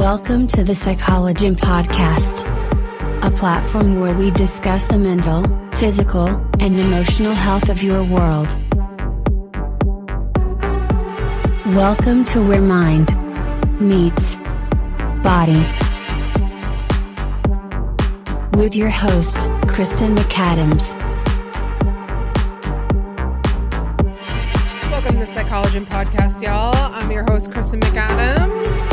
Welcome to the Psychology Podcast, a platform where we discuss the mental, physical, and emotional health of your world. Welcome to where mind meets body. With your host, Kristen McAdams. Welcome to the Psychology Podcast, y'all. I'm your host, Kristen McAdams.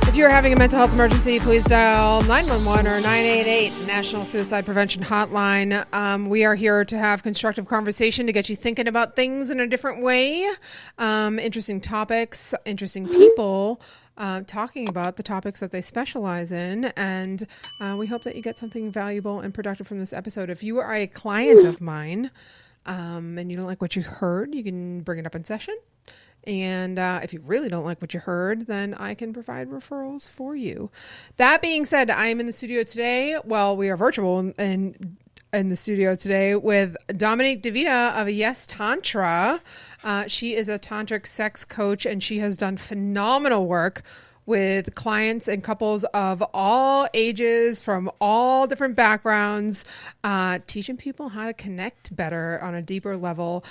If you're having a mental health emergency, please dial 911 or 988, National Suicide Prevention Hotline. We are here to have constructive conversation to get you thinking about things in a different way. Interesting topics, interesting people. Talking about the topics that they specialize in, and we hope that you get something valuable and productive from this episode. If you are a client of mine and you don't like what you heard, you can bring it up in session. And if you really don't like what you heard, then I can provide referrals for you. That being said, I am in the studio today. Well, we are virtual in the studio today with Dominique D'Vita of Yes Tantra. She is a tantric sex coach, and she has done phenomenal work with clients and couples of all ages from all different backgrounds, teaching people how to connect better on a deeper level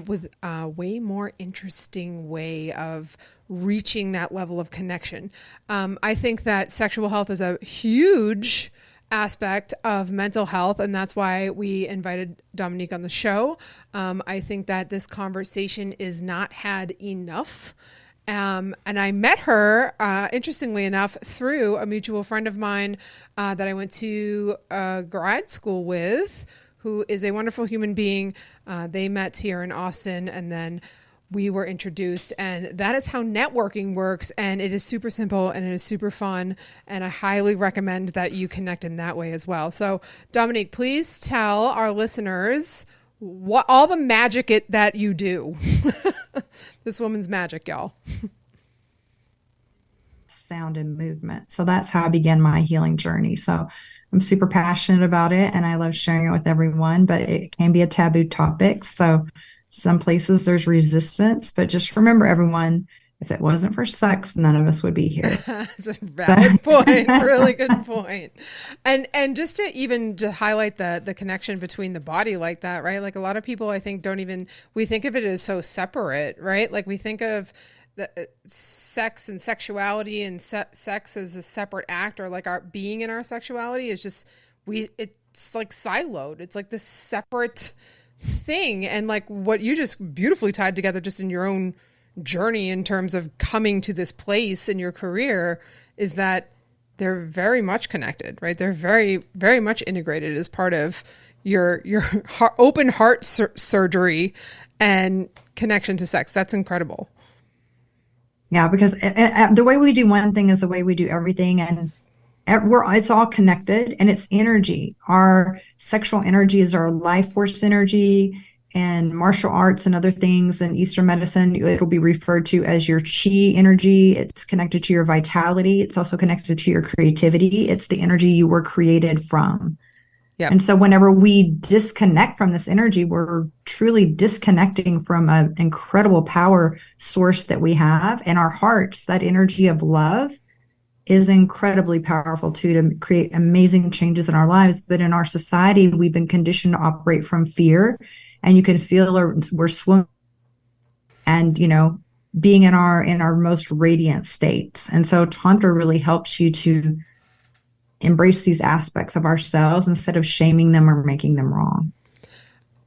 with a way more interesting way of reaching that level of connection. I think that sexual health is a huge aspect of mental health, and that's why we invited Dominique on the show. I think that this conversation is not had enough. And I met her, interestingly enough, through a mutual friend of mine that I went to grad school with, who is a wonderful human being. They met here in Austin, and then we were introduced, and that is how networking works. And it is super simple and it is super fun. And I highly recommend that you connect in that way as well. So Dominique, please tell our listeners what all the magic that you do. This woman's magic, y'all. Sound and movement. So that's how I began my healing journey. So I'm super passionate about it, and I love sharing it with everyone, but it can be a taboo topic. So some places there's resistance, but just remember, everyone, if it wasn't for sex, none of us would be here. That's a valid point. Really good point. And just to highlight the connection between the body like that, right? Like a lot of people, I think, we think of it as so separate, right? Like we think of the sex and sexuality and sex as a separate act, or like our being in our sexuality is just, it's like siloed. It's like this separate thing. And like what you just beautifully tied together just in your own journey in terms of coming to this place in your career is that they're very much connected, right? They're very, very much integrated as part of your open heart surgery and connection to sex. That's incredible. Yeah, because the way we do one thing is the way we do everything, and it's all connected, and it's energy. Our sexual energy is our life force energy. And martial arts and other things in Eastern medicine, it'll be referred to as your chi energy. It's connected to your vitality. It's also connected to your creativity. It's the energy you were created from. Yep. And so whenever we disconnect from this energy, we're truly disconnecting from an incredible power source that we have. And our hearts, that energy of love, is incredibly powerful too, to create amazing changes in our lives. But in our society, we've been conditioned to operate from fear. And you can feel we're swimming and, being in our most radiant states. And so Tantra really helps you to embrace these aspects of ourselves instead of shaming them or making them wrong.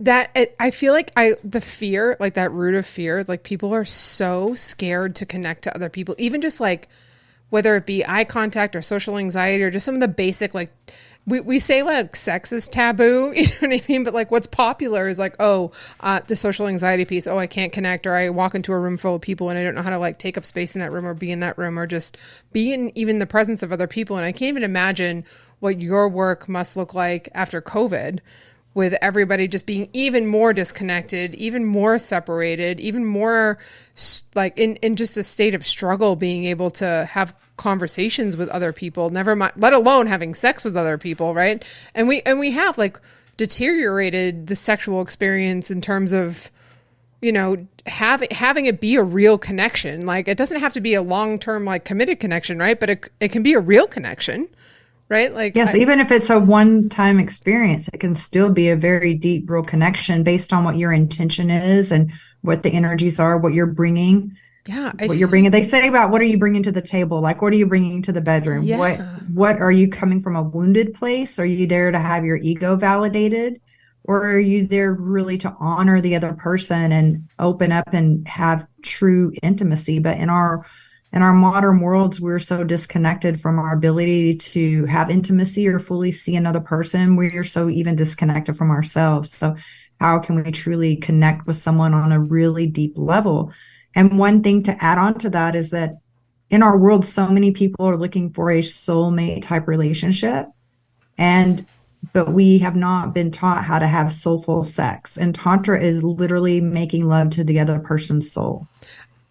I feel like the fear, like that root of fear, is like people are so scared to connect to other people, even just like whether it be eye contact or social anxiety or just some of the basic, like, we say like sex is taboo, you know what I mean? But like what's popular is like, the social anxiety piece. Oh, I can't connect, or I walk into a room full of people and I don't know how to like take up space in that room or be in that room or just be in even the presence of other people. And I can't even imagine what your work must look like after COVID, with everybody just being even more disconnected, even more separated, even more like in just a state of struggle, being able to have conversations with other people, never mind, let alone having sex with other people, right? And we have like deteriorated the sexual experience in terms of having it be a real connection. Like, it doesn't have to be a long-term, like, committed connection, right? But it can be a real connection, right? Like, yes, even if it's a one-time experience, it can still be a very deep, real connection based on what your intention is and what the energies are, what you're bringing. Yeah. What you're bringing. They say about what are you bringing to the table? Like, what are you bringing to the bedroom? Yeah. What are you coming from a wounded place? Are you there to have your ego validated? Or are you there really to honor the other person and open up and have true intimacy? But in our modern worlds, we're so disconnected from our ability to have intimacy or fully see another person. We're so even disconnected from ourselves. So how can we truly connect with someone on a really deep level? And one thing to add on to that is that in our world, so many people are looking for a soulmate type relationship. But we have not been taught how to have soulful sex. And Tantra is literally making love to the other person's soul.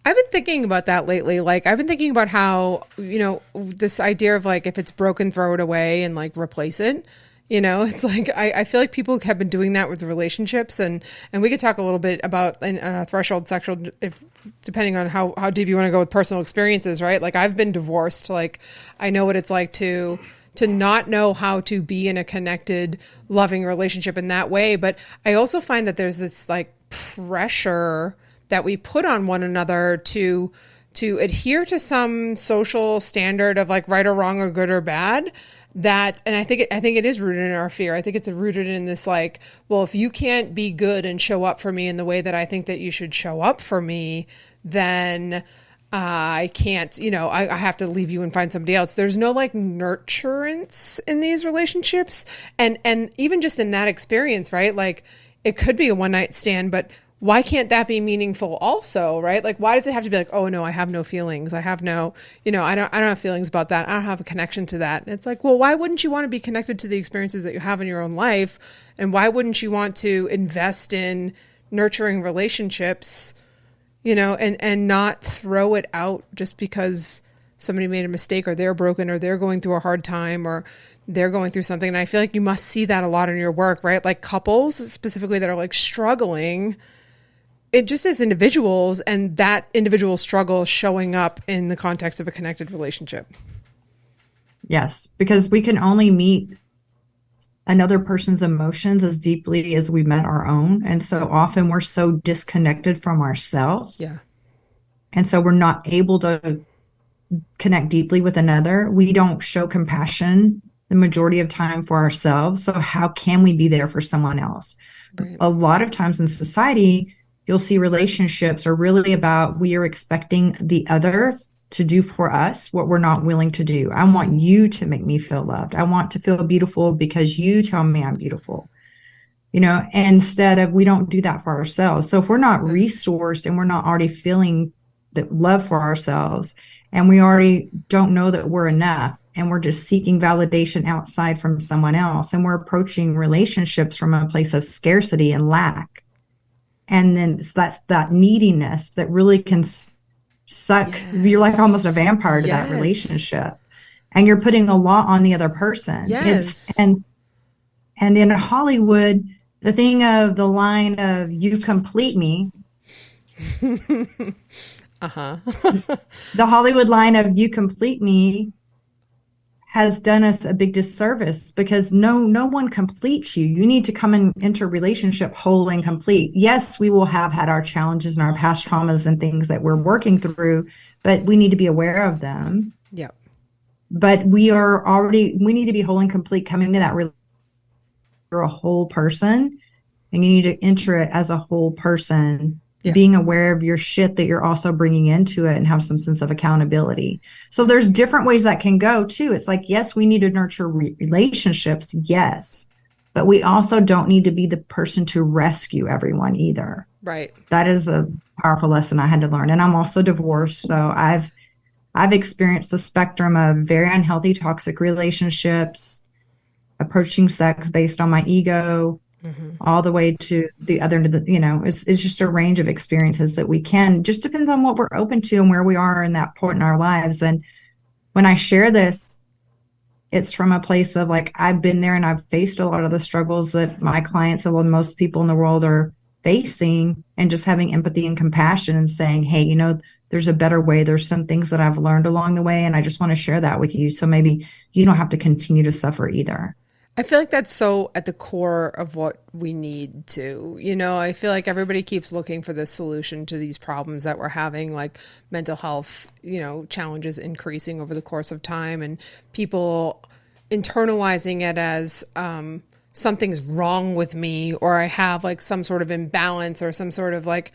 I've been thinking about that lately. Like, I've been thinking about how, this idea of, like, if it's broken, throw it away and, like, replace it. It's like, I feel like people have been doing that with relationships, and we could talk a little bit about a threshold sexual, if depending on how deep you want to go with personal experiences, right? Like, I've been divorced. Like, I know what it's like to not know how to be in a connected, loving relationship in that way. But I also find that there's this, like, pressure that we put on one another to adhere to some social standard of, like, right or wrong or good or bad. And I think it is rooted in our fear. I think it's rooted in this, like, well, if you can't be good and show up for me in the way that I think that you should show up for me, then I can't, I have to leave you and find somebody else. There's no, like, nurturance in these relationships. And even just in that experience, right? Like, it could be a one night stand, but why can't that be meaningful also, right? Like, why does it have to be like, oh no, I have no feelings. I have no, I don't have feelings about that. I don't have a connection to that. And it's like, well, why wouldn't you want to be connected to the experiences that you have in your own life? And why wouldn't you want to invest in nurturing relationships, and not throw it out just because somebody made a mistake, or they're broken, or they're going through a hard time, or they're going through something. And I feel like you must see that a lot in your work, right? Like, couples specifically that are, like, struggling, it just is individuals, and that individual struggle showing up in the context of a connected relationship. Yes, because we can only meet another person's emotions as deeply as we met our own. And so often we're so disconnected from ourselves. Yeah. And so we're not able to connect deeply with another. We don't show compassion the majority of time for ourselves. So how can we be there for someone else? Right. A lot of times in society, you'll see relationships are really about we are expecting the other to do for us what we're not willing to do. I want you to make me feel loved. I want to feel beautiful because you tell me I'm beautiful. Instead of, we don't do that for ourselves. So if we're not resourced and we're not already feeling that love for ourselves, and we already don't know that we're enough, and we're just seeking validation outside from someone else, and we're approaching relationships from a place of scarcity and lack. And then that's that neediness that really can suck. Yes. You're like almost a vampire to that relationship, and you're putting a lot on the other person. Yes. And in Hollywood, the thing of the line of "you complete me." The Hollywood line of "you complete me" has done us a big disservice, because no one completes you. You need to come into a relationship whole and complete. Yes, we will have had our challenges and our past traumas and things that we're working through, but we need to be aware of them. Yeah. But we need to be whole and complete coming to that relationship. You're a whole person, and you need to enter it as a whole person. Yeah. Being aware of your shit that you're also bringing into it, and have some sense of accountability. So there's different ways that can go too. It's like, yes, we need to nurture relationships. Yes. But we also don't need to be the person to rescue everyone either. Right. That is a powerful lesson I had to learn. And I'm also divorced. So I've experienced the spectrum of very unhealthy, toxic relationships, approaching sex based on my ego, all the way to the other, it's just a range of experiences that we can, just depends on what we're open to and where we are in that point in our lives. And when I share this, it's from a place of, like, I've been there and I've faced a lot of the struggles that my clients and most people in the world are facing and just having empathy and compassion and saying, hey, you know, there's a better way. There's some things that I've learned along the way, and I just want to share that with you. So maybe you don't have to continue to suffer either. I feel like that's so at the core of what we need to, you know, I feel like everybody keeps looking for the solution to these problems that we're having, like mental health, you know, challenges increasing over the course of time, and people internalizing it as something's wrong with me, or I have like some sort of imbalance or some sort of like,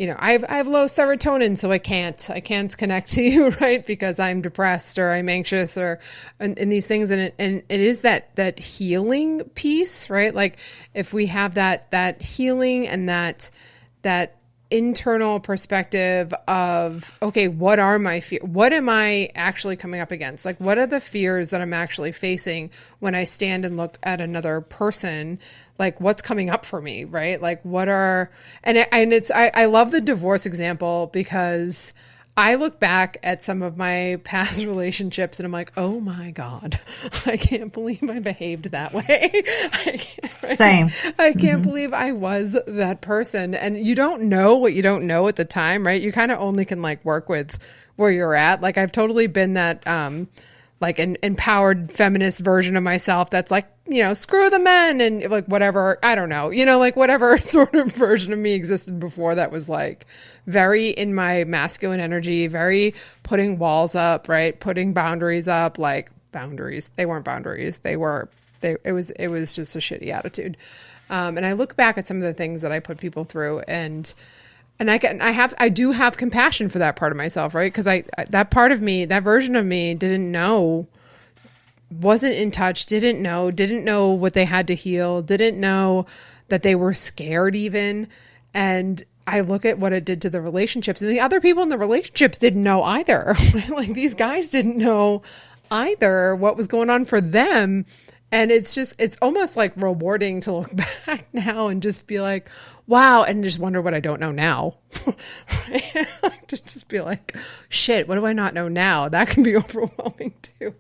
you know, I have low serotonin, so I can't connect to you, right? Because I'm depressed or I'm anxious or and these things, and it is that healing piece, right? Like if we have that healing and that internal perspective of, okay, what are my fears? What am I actually coming up against? Like, what are the fears that I'm actually facing when I stand and look at another person? Like, what's coming up for me, right? Like, what are, I love the divorce example, because I look back at some of my past relationships and I'm like, oh my God, I can't believe I behaved that way. Same. I can't believe I was that person. And you don't know what you don't know at the time, right? You kind of only can like work with where you're at. Like I've totally been that, like an empowered feminist version of myself that's like, you know, screw the men and like whatever, I don't know, you know, like whatever sort of version of me existed before that was like very in my masculine energy, very putting walls up, right? Putting boundaries up, like boundaries. They weren't boundaries. It was just a shitty attitude. And I look back at some of the things that I put people through, and I do have compassion for that part of myself, right? Because that part of me, that version of me didn't know, wasn't in touch, didn't know what they had to heal, didn't know that they were scared even. And I look at what it did to the relationships, and the other people in the relationships didn't know either. Like these guys didn't know either what was going on for them. And it's almost like rewarding to look back now and just be like, wow, and just wonder what I don't know now. To just be like, shit, what do I not know now? That can be overwhelming too.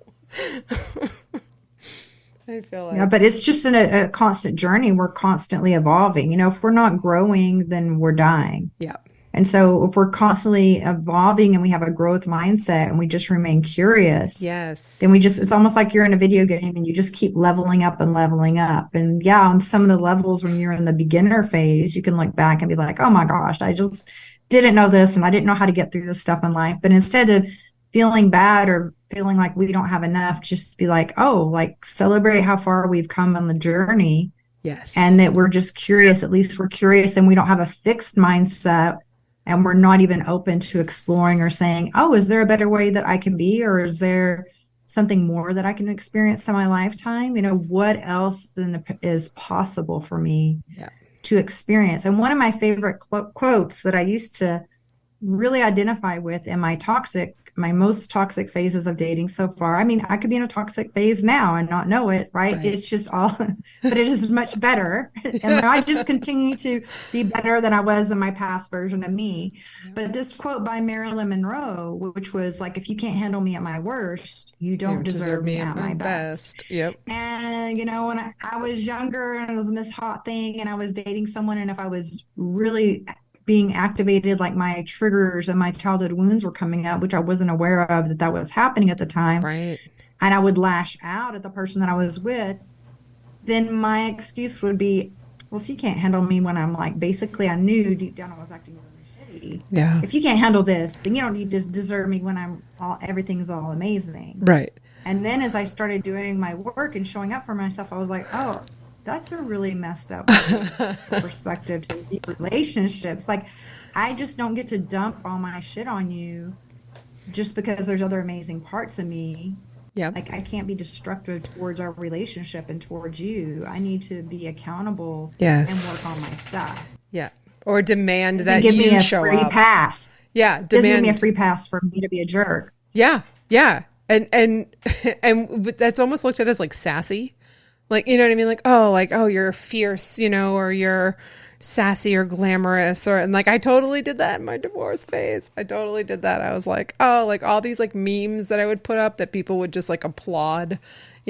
I feel like. Yeah, but it's just a constant journey. We're constantly evolving. You know, if we're not growing, then we're dying. Yeah. And so if we're constantly evolving and we have a growth mindset and we just remain curious, yes, then it's almost like you're in a video game and you just keep leveling up and leveling up. And yeah, on some of the levels when you're in the beginner phase, you can look back and be like, oh my gosh, I just didn't know this and I didn't know how to get through this stuff in life. But instead of feeling bad or feeling like we don't have enough, just be like, oh, like celebrate how far we've come on the journey. Yes. And that we're just curious. At least we're curious and we don't have a fixed mindset. And we're not even open to exploring or saying, oh, is there a better way that I can be? Or is there something more that I can experience in my lifetime? You know, what else is possible for me to experience? And one of my favorite quotes that I used to really identify with in my most toxic phases of dating so far. I mean, I could be in a toxic phase now and not know it, right? It's just all, but it is much better. And I just continue to be better than I was in my past version of me. But this quote by Marilyn Monroe, which was like, if you can't handle me at my worst, you don't deserve me at my best. Yep. And, you know, when I was younger and it was Miss Hot Thing and I was dating someone, and if I was really being activated, like my triggers and my childhood wounds were coming up, which I wasn't aware of that was happening at the time. Right. And I would lash out at the person that I was with. Then my excuse would be, well, if you can't handle me when I'm like, basically I knew deep down I was acting really shitty. Yeah. If you can't handle this, then you don't need to deserve me when everything's all amazing. Right. And then as I started doing my work and showing up for myself, I was like, oh, that's a really messed up perspective to deep relationships. Like, I just don't get to dump all my shit on you just because there's other amazing parts of me. Yeah. Like, I can't be destructive towards our relationship and towards you. I need to be accountable and work on my stuff. Yeah. Or demand that give you me a show free up. Pass. Yeah. Doesn't give me a free pass for me to be a jerk. Yeah. Yeah. And that's almost looked at as like sassy. Like, you know what I mean? Like, oh, you're fierce, you know, or you're sassy or glamorous, and like, I totally did that in my divorce phase. I totally did that. I was like, oh, like all these like memes that I would put up that people would just like applaud,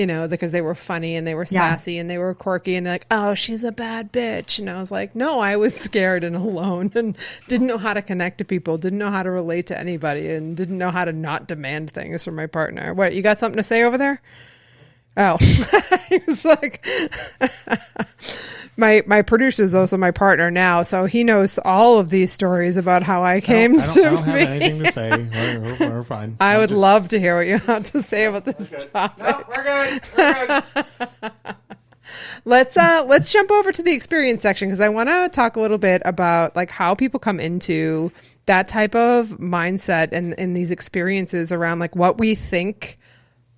because they were funny and they were sassy and they were quirky and they're like, oh, she's a bad bitch. And I was like, no, I was scared and alone and didn't know how to connect to people, didn't know how to relate to anybody, and didn't know how to not demand things from my partner. What, you got something to say over there? Oh, he was like, my producer is also my partner now, so he knows all of these stories about how I came to I don't have anything to say. We're fine. I would love to hear what you have to say about this topic. No, we're good. Let's jump over to the experience section, because I want to talk a little bit about like how people come into that type of mindset and these experiences around like what we think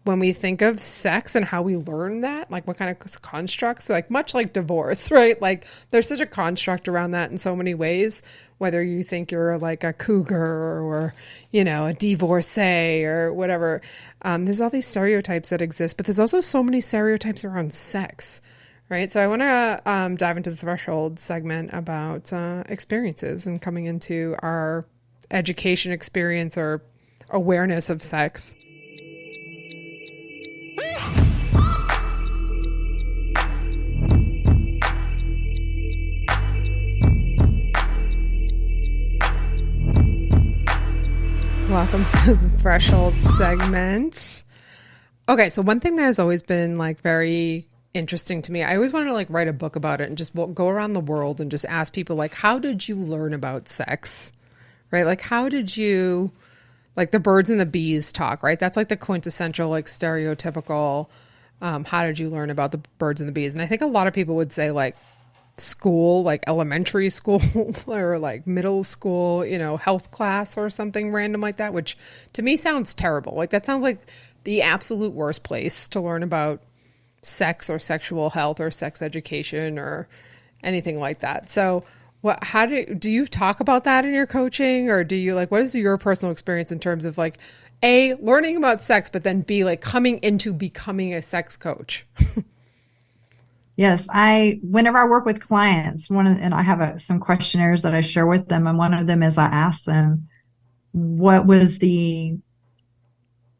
when we think of sex and how we learn that, like what kind of constructs, like much like divorce, right? Like there's such a construct around that in so many ways, whether you think you're like a cougar or, a divorcee or whatever. There's all these stereotypes that exist, but there's also so many stereotypes around sex, right? So I want to dive into the threshold segment about experiences and coming into our education experience or awareness of sex. Welcome to the threshold segment. Okay, so one thing that has always been like very interesting to me, I always wanted to like write a book about it and just go around the world and just ask people like, how did you learn about sex? Right? Like, how did you, like the birds and the bees talk, right? That's like the quintessential, like stereotypical, how did you learn about the birds and the bees? And I think a lot of people would say like school, like elementary school or like middle school, health class or something random like that, which to me sounds terrible. Like that sounds like the absolute worst place to learn about sex or sexual health or sex education or anything like that. So how do you talk about that in your coaching, or do you like, what is your personal experience in terms of like A, learning about sex, but then B, like coming into becoming a sex coach? Yes, whenever I work with clients, and I have some questionnaires that I share with them, and one of them is I ask them what was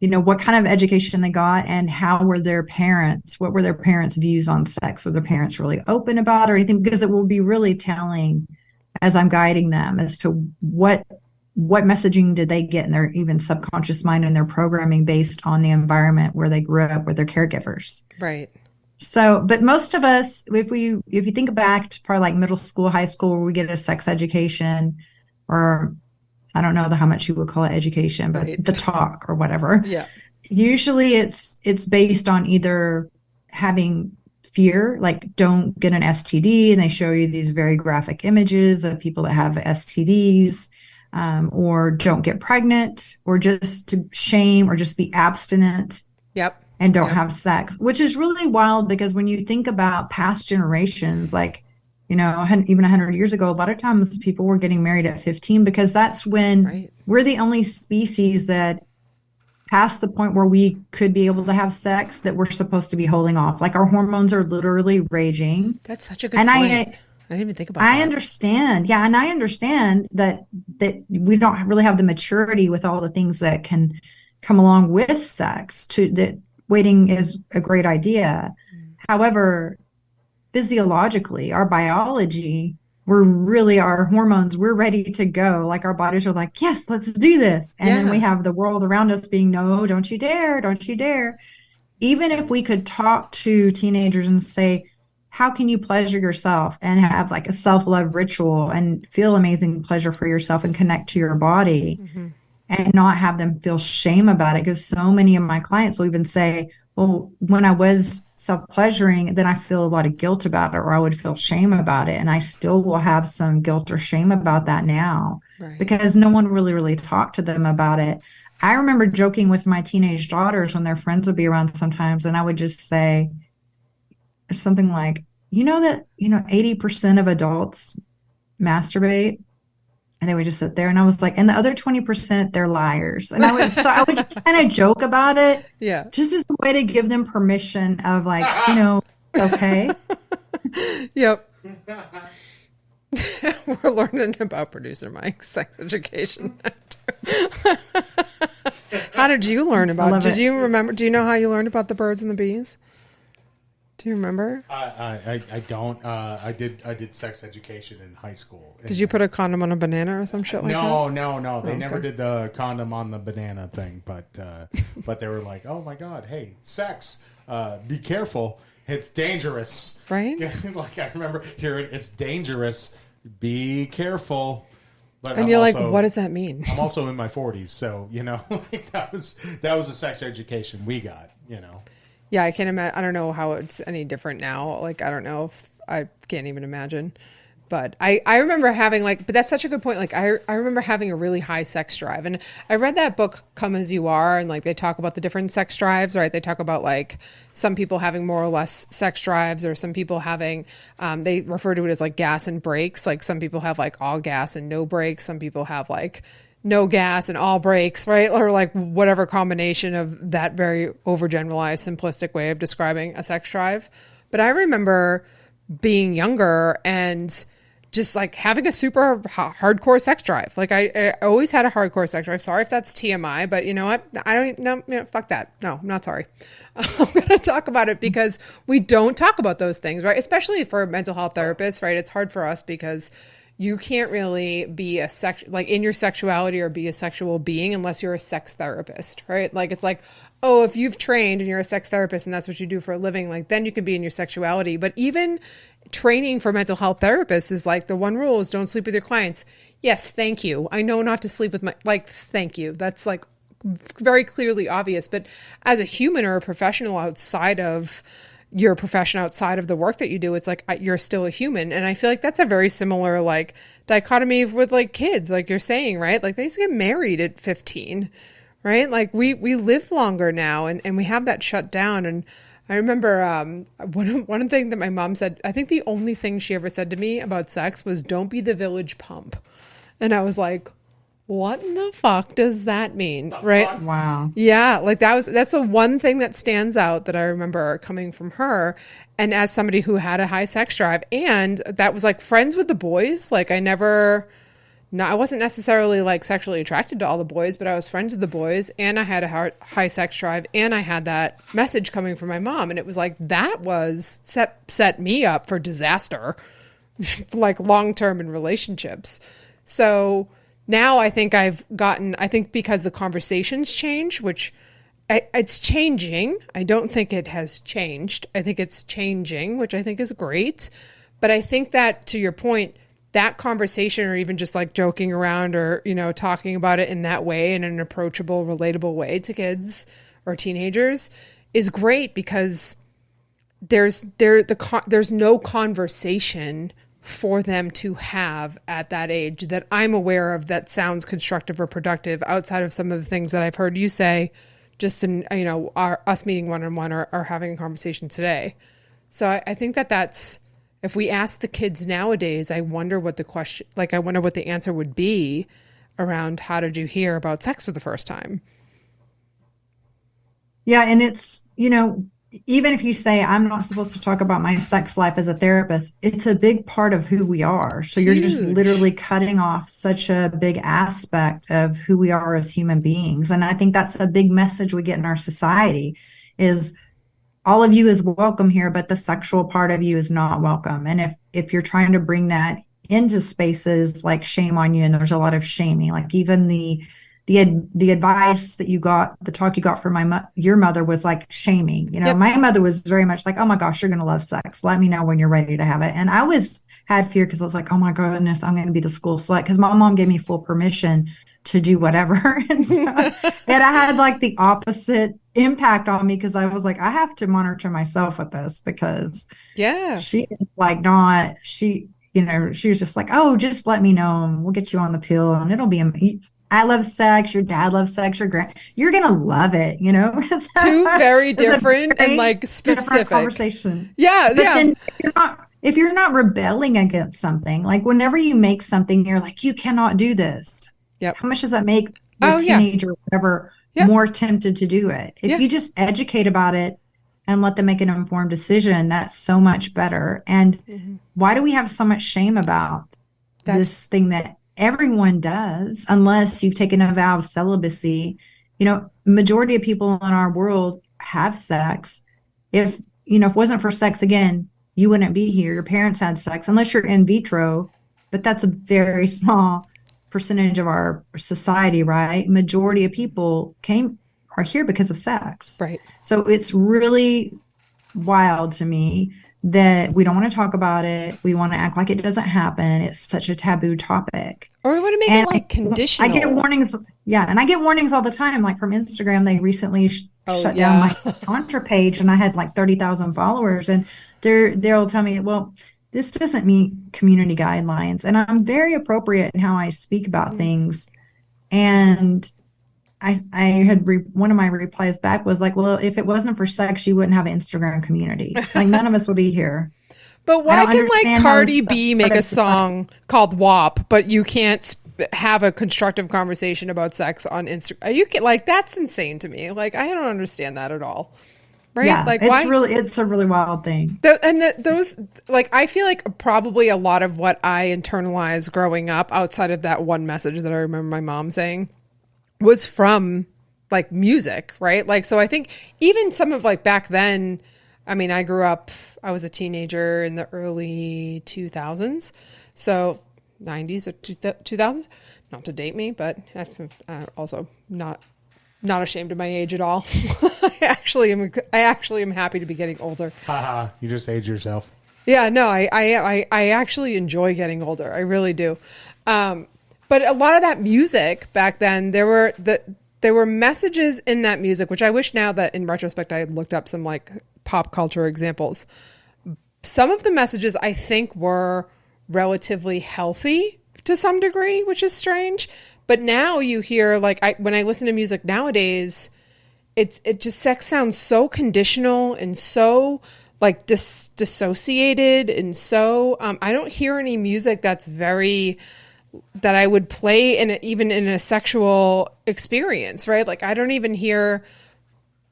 what kind of education they got, and what were their parents' views on sex? Were their parents really open about it or anything? Because it will be really telling as I'm guiding them as to what messaging did they get in their even subconscious mind and their programming based on the environment where they grew up with their caregivers. Right. So, but most of us, if you think back to probably like middle school, high school, where we get a sex education, or I don't know how much you would call it education, but right, the talk or whatever. Yeah. Usually it's based on either having fear, like don't get an STD, and they show you these very graphic images of people that have STDs, or don't get pregnant, or just to shame, or just be abstinent. Yep. And don't have sex, which is really wild, because when you think about past generations, like, even 100 years ago, a lot of times people were getting married at 15, because that's when we're the only species that past the point where we could be able to have sex that we're supposed to be holding off. Like our hormones are literally raging. That's such a good point. I didn't even think about that. I understand. Yeah. And I understand that we don't really have the maturity with all the things that can come along with sex that waiting is a great idea. However, physiologically, our biology, our hormones, we're ready to go. Like our bodies are like, yes, let's do this. And then we have the world around us being, no, don't you dare, don't you dare. Even if we could talk to teenagers and say, how can you pleasure yourself and have like a self-love ritual and feel amazing pleasure for yourself and connect to your body, and not have them feel shame about it? Because so many of my clients will even say, well, when I was self-pleasuring, then I feel a lot of guilt about it, or I would feel shame about it. And I still will have some guilt or shame about that now, because no one really talked to them about it. I remember joking with my teenage daughters when their friends would be around sometimes, and I would just say something like, 80% of adults masturbate. And they would just sit there, and I was like, and the other 20%, they're liars. And I would just kind of joke about it. Yeah. Just as a way to give them permission of like, okay. Yep. We're learning about producer Mike's sex education. How did you learn about? Did you remember? Do you know how you learned about the birds and the bees? Do you remember? I don't. I did sex education in high school. Did you put a condom on a banana or some shit like that? No. They never did the condom on the banana thing, but they were like, oh my God, hey, sex, be careful, it's dangerous, right? Like I remember hearing, it's dangerous, be careful. But and you're like, what does that mean? I'm also in my 40s, so that was a sex education we got, Yeah, I can't imagine. I don't know how it's any different now. Like, I don't know if I can't even imagine. But I remember having but that's such a good point. Like, I remember having a really high sex drive. And I read that book, Come As You Are, and they talk about the different sex drives, right? They talk about some people having more or less sex drives, or some people having, they refer to it as gas and brakes. Like, some people have all gas and no brakes. Some people have no gas and all brakes, right? Or whatever combination of that very overgeneralized, simplistic way of describing a sex drive. But I remember being younger and just having a super hardcore sex drive. I always had a hardcore sex drive. Sorry if that's TMI, but you know what? I don't know. Fuck that. No, I'm not sorry. I'm going to talk about it because we don't talk about those things, right? Especially for mental health therapists, right? It's hard for us because you can't really be in your sexuality or be a sexual being unless you're a sex therapist, right? It's oh, if you've trained and you're a sex therapist and that's what you do for a living, then you can be in your sexuality. But even training for mental health therapists is the one rule is don't sleep with your clients. Yes, thank you. I know not to sleep with thank you. That's very clearly obvious. But as a human or a professional outside of your profession, outside of the work that you do, it's you're still a human. And I feel that's a very similar dichotomy with kids, you're saying, right? They used to get married at 15, right? We live longer now and we have that shut down. And I remember one thing that my mom said, I think the only thing she ever said to me about sex was, don't be the village pump. And I was like, what in the fuck does that mean? Right? Wow. Yeah. That's the one thing that stands out that I remember coming from her. And as somebody who had a high sex drive, and that was friends with the boys. I wasn't necessarily sexually attracted to all the boys, but I was friends with the boys, and I had a high sex drive, and I had that message coming from my mom. And it was that was set me up for disaster, long-term in relationships. So now I think because the conversations change, which it's changing. I don't think it has changed. I think it's changing, which I think is great. But I think that, to your point, that conversation, or even just joking around or, talking about it in that way, in an approachable, relatable way to kids or teenagers, is great because there's no conversation for them to have at that age that I'm aware of that sounds constructive or productive, outside of some of the things that I've heard you say just in, us meeting one-on-one or having a conversation today. So I think that's, if we ask the kids nowadays, I wonder what the answer would be around, how did you hear about sex for the first time? Yeah. And it's, even if you say, I'm not supposed to talk about my sex life as a therapist, it's a big part of who we are. So you're just literally cutting off such a big aspect of who we are as human beings. And I think that's a big message we get in our society is, all of you is welcome here, but the sexual part of you is not welcome. And if you're trying to bring that into spaces, shame on you, and there's a lot of shaming, even the advice that you got, the talk you got from your mother was shaming. Yep. My mother was very much oh my gosh, you're going to love sex. Let me know when you're ready to have it. And I always had fear because I was oh my goodness, I'm going to be the school slut, because my mom gave me full permission to do whatever. And I had the opposite impact on me, because I was I have to monitor myself with this, because she is she was just oh, just let me know and we'll get you on the pill and it'll be I love sex, your dad loves sex, you're gonna love it, Two very different and specific conversation. Yeah. Then if you're not rebelling against something, whenever you make something, you're you cannot do this. Yep. How much does that make the teenager or whatever more tempted to do it? If you just educate about it and let them make an informed decision, that's so much better. And why do we have so much shame about this thing that everyone does, unless you've taken a vow of celibacy? majority of people in our world have sex. If it wasn't for sex, again, you wouldn't be here. Your parents had sex, unless you're in vitro, but that's a very small percentage of our society, right? Majority of people are here because of sex. Right. So it's really wild to me that we don't want to talk about it. We want to act like it doesn't happen. It's such a taboo topic. Or we want to make it like conditional. I get warnings. Yeah. And I get warnings all the time, like from Instagram. They recently shut down my Tantra page, and I had like 30,000 followers, and they'll tell me, well, this doesn't meet community guidelines. And I'm very appropriate in how I speak about things. And I had one of my replies back was like, well, if it wasn't for sex, you wouldn't have an Instagram community. Like, none of us would be here. But why can like Cardi B make a song called WAP, but you can't have a constructive conversation about sex on Instagram? Like, that's insane to me. Like, I don't understand that at all. Right? Yeah, like, it's a really wild thing. Those, like, I feel like probably a lot of what I internalized growing up, outside of that one message that I remember my mom saying, was from like music, right? Like, so I think even some of like back then, I mean, I was a teenager in the early 2000s. So 90s or 2000s, not to date me, but also not ashamed of my age at all. I actually am happy to be getting older. Haha, you just age yourself. Yeah, no, I actually enjoy getting older. I really do. But a lot of that music back then, there were messages in that music, which I wish now that in retrospect I had looked up some like pop culture examples. Some of the messages I think were relatively healthy to some degree, which is strange. But now you hear, like, when I listen to music nowadays, sex sounds so conditional and so like dissociated, and so I don't hear any music that I would play even in a sexual experience, right? Like, I don't even hear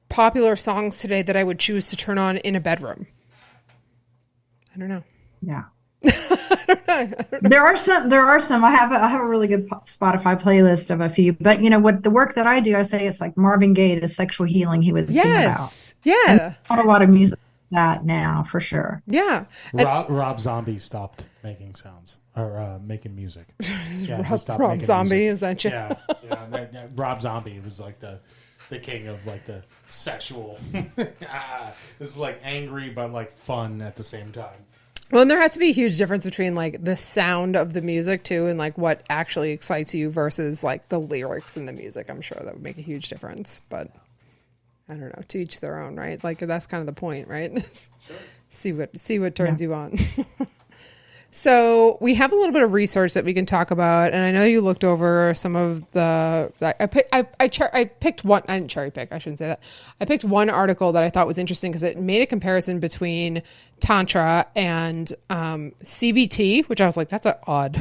popular songs today that I would choose to turn on in a bedroom. I don't know. Yeah. I don't know. There are some. I have a really good Spotify playlist of a few, but what the work that I do, I say it's like Marvin Gaye, the sexual healing he would sing about. Yeah. Not a lot of music like that now, for sure. Yeah. Rob Zombie stopped making sounds or making music. Yeah, Rob Zombie, music. Is that you? Yeah. Rob Zombie was like the king of like the sexual. This is like angry but like fun at the same time. Well, and there has to be a huge difference between like the sound of the music too, and like what actually excites you versus like the lyrics in the music. I'm sure that would make a huge difference, but I don't know. To each their own, right? Like, that's kind of the point, right? Sure. See what turns you on. So we have a little bit of research that we can talk about, and I know you looked over some of the. I picked one. I didn't cherry pick. I shouldn't say that. I picked one article that I thought was interesting because it made a comparison between Tantra and CBT, which I was like, that's an odd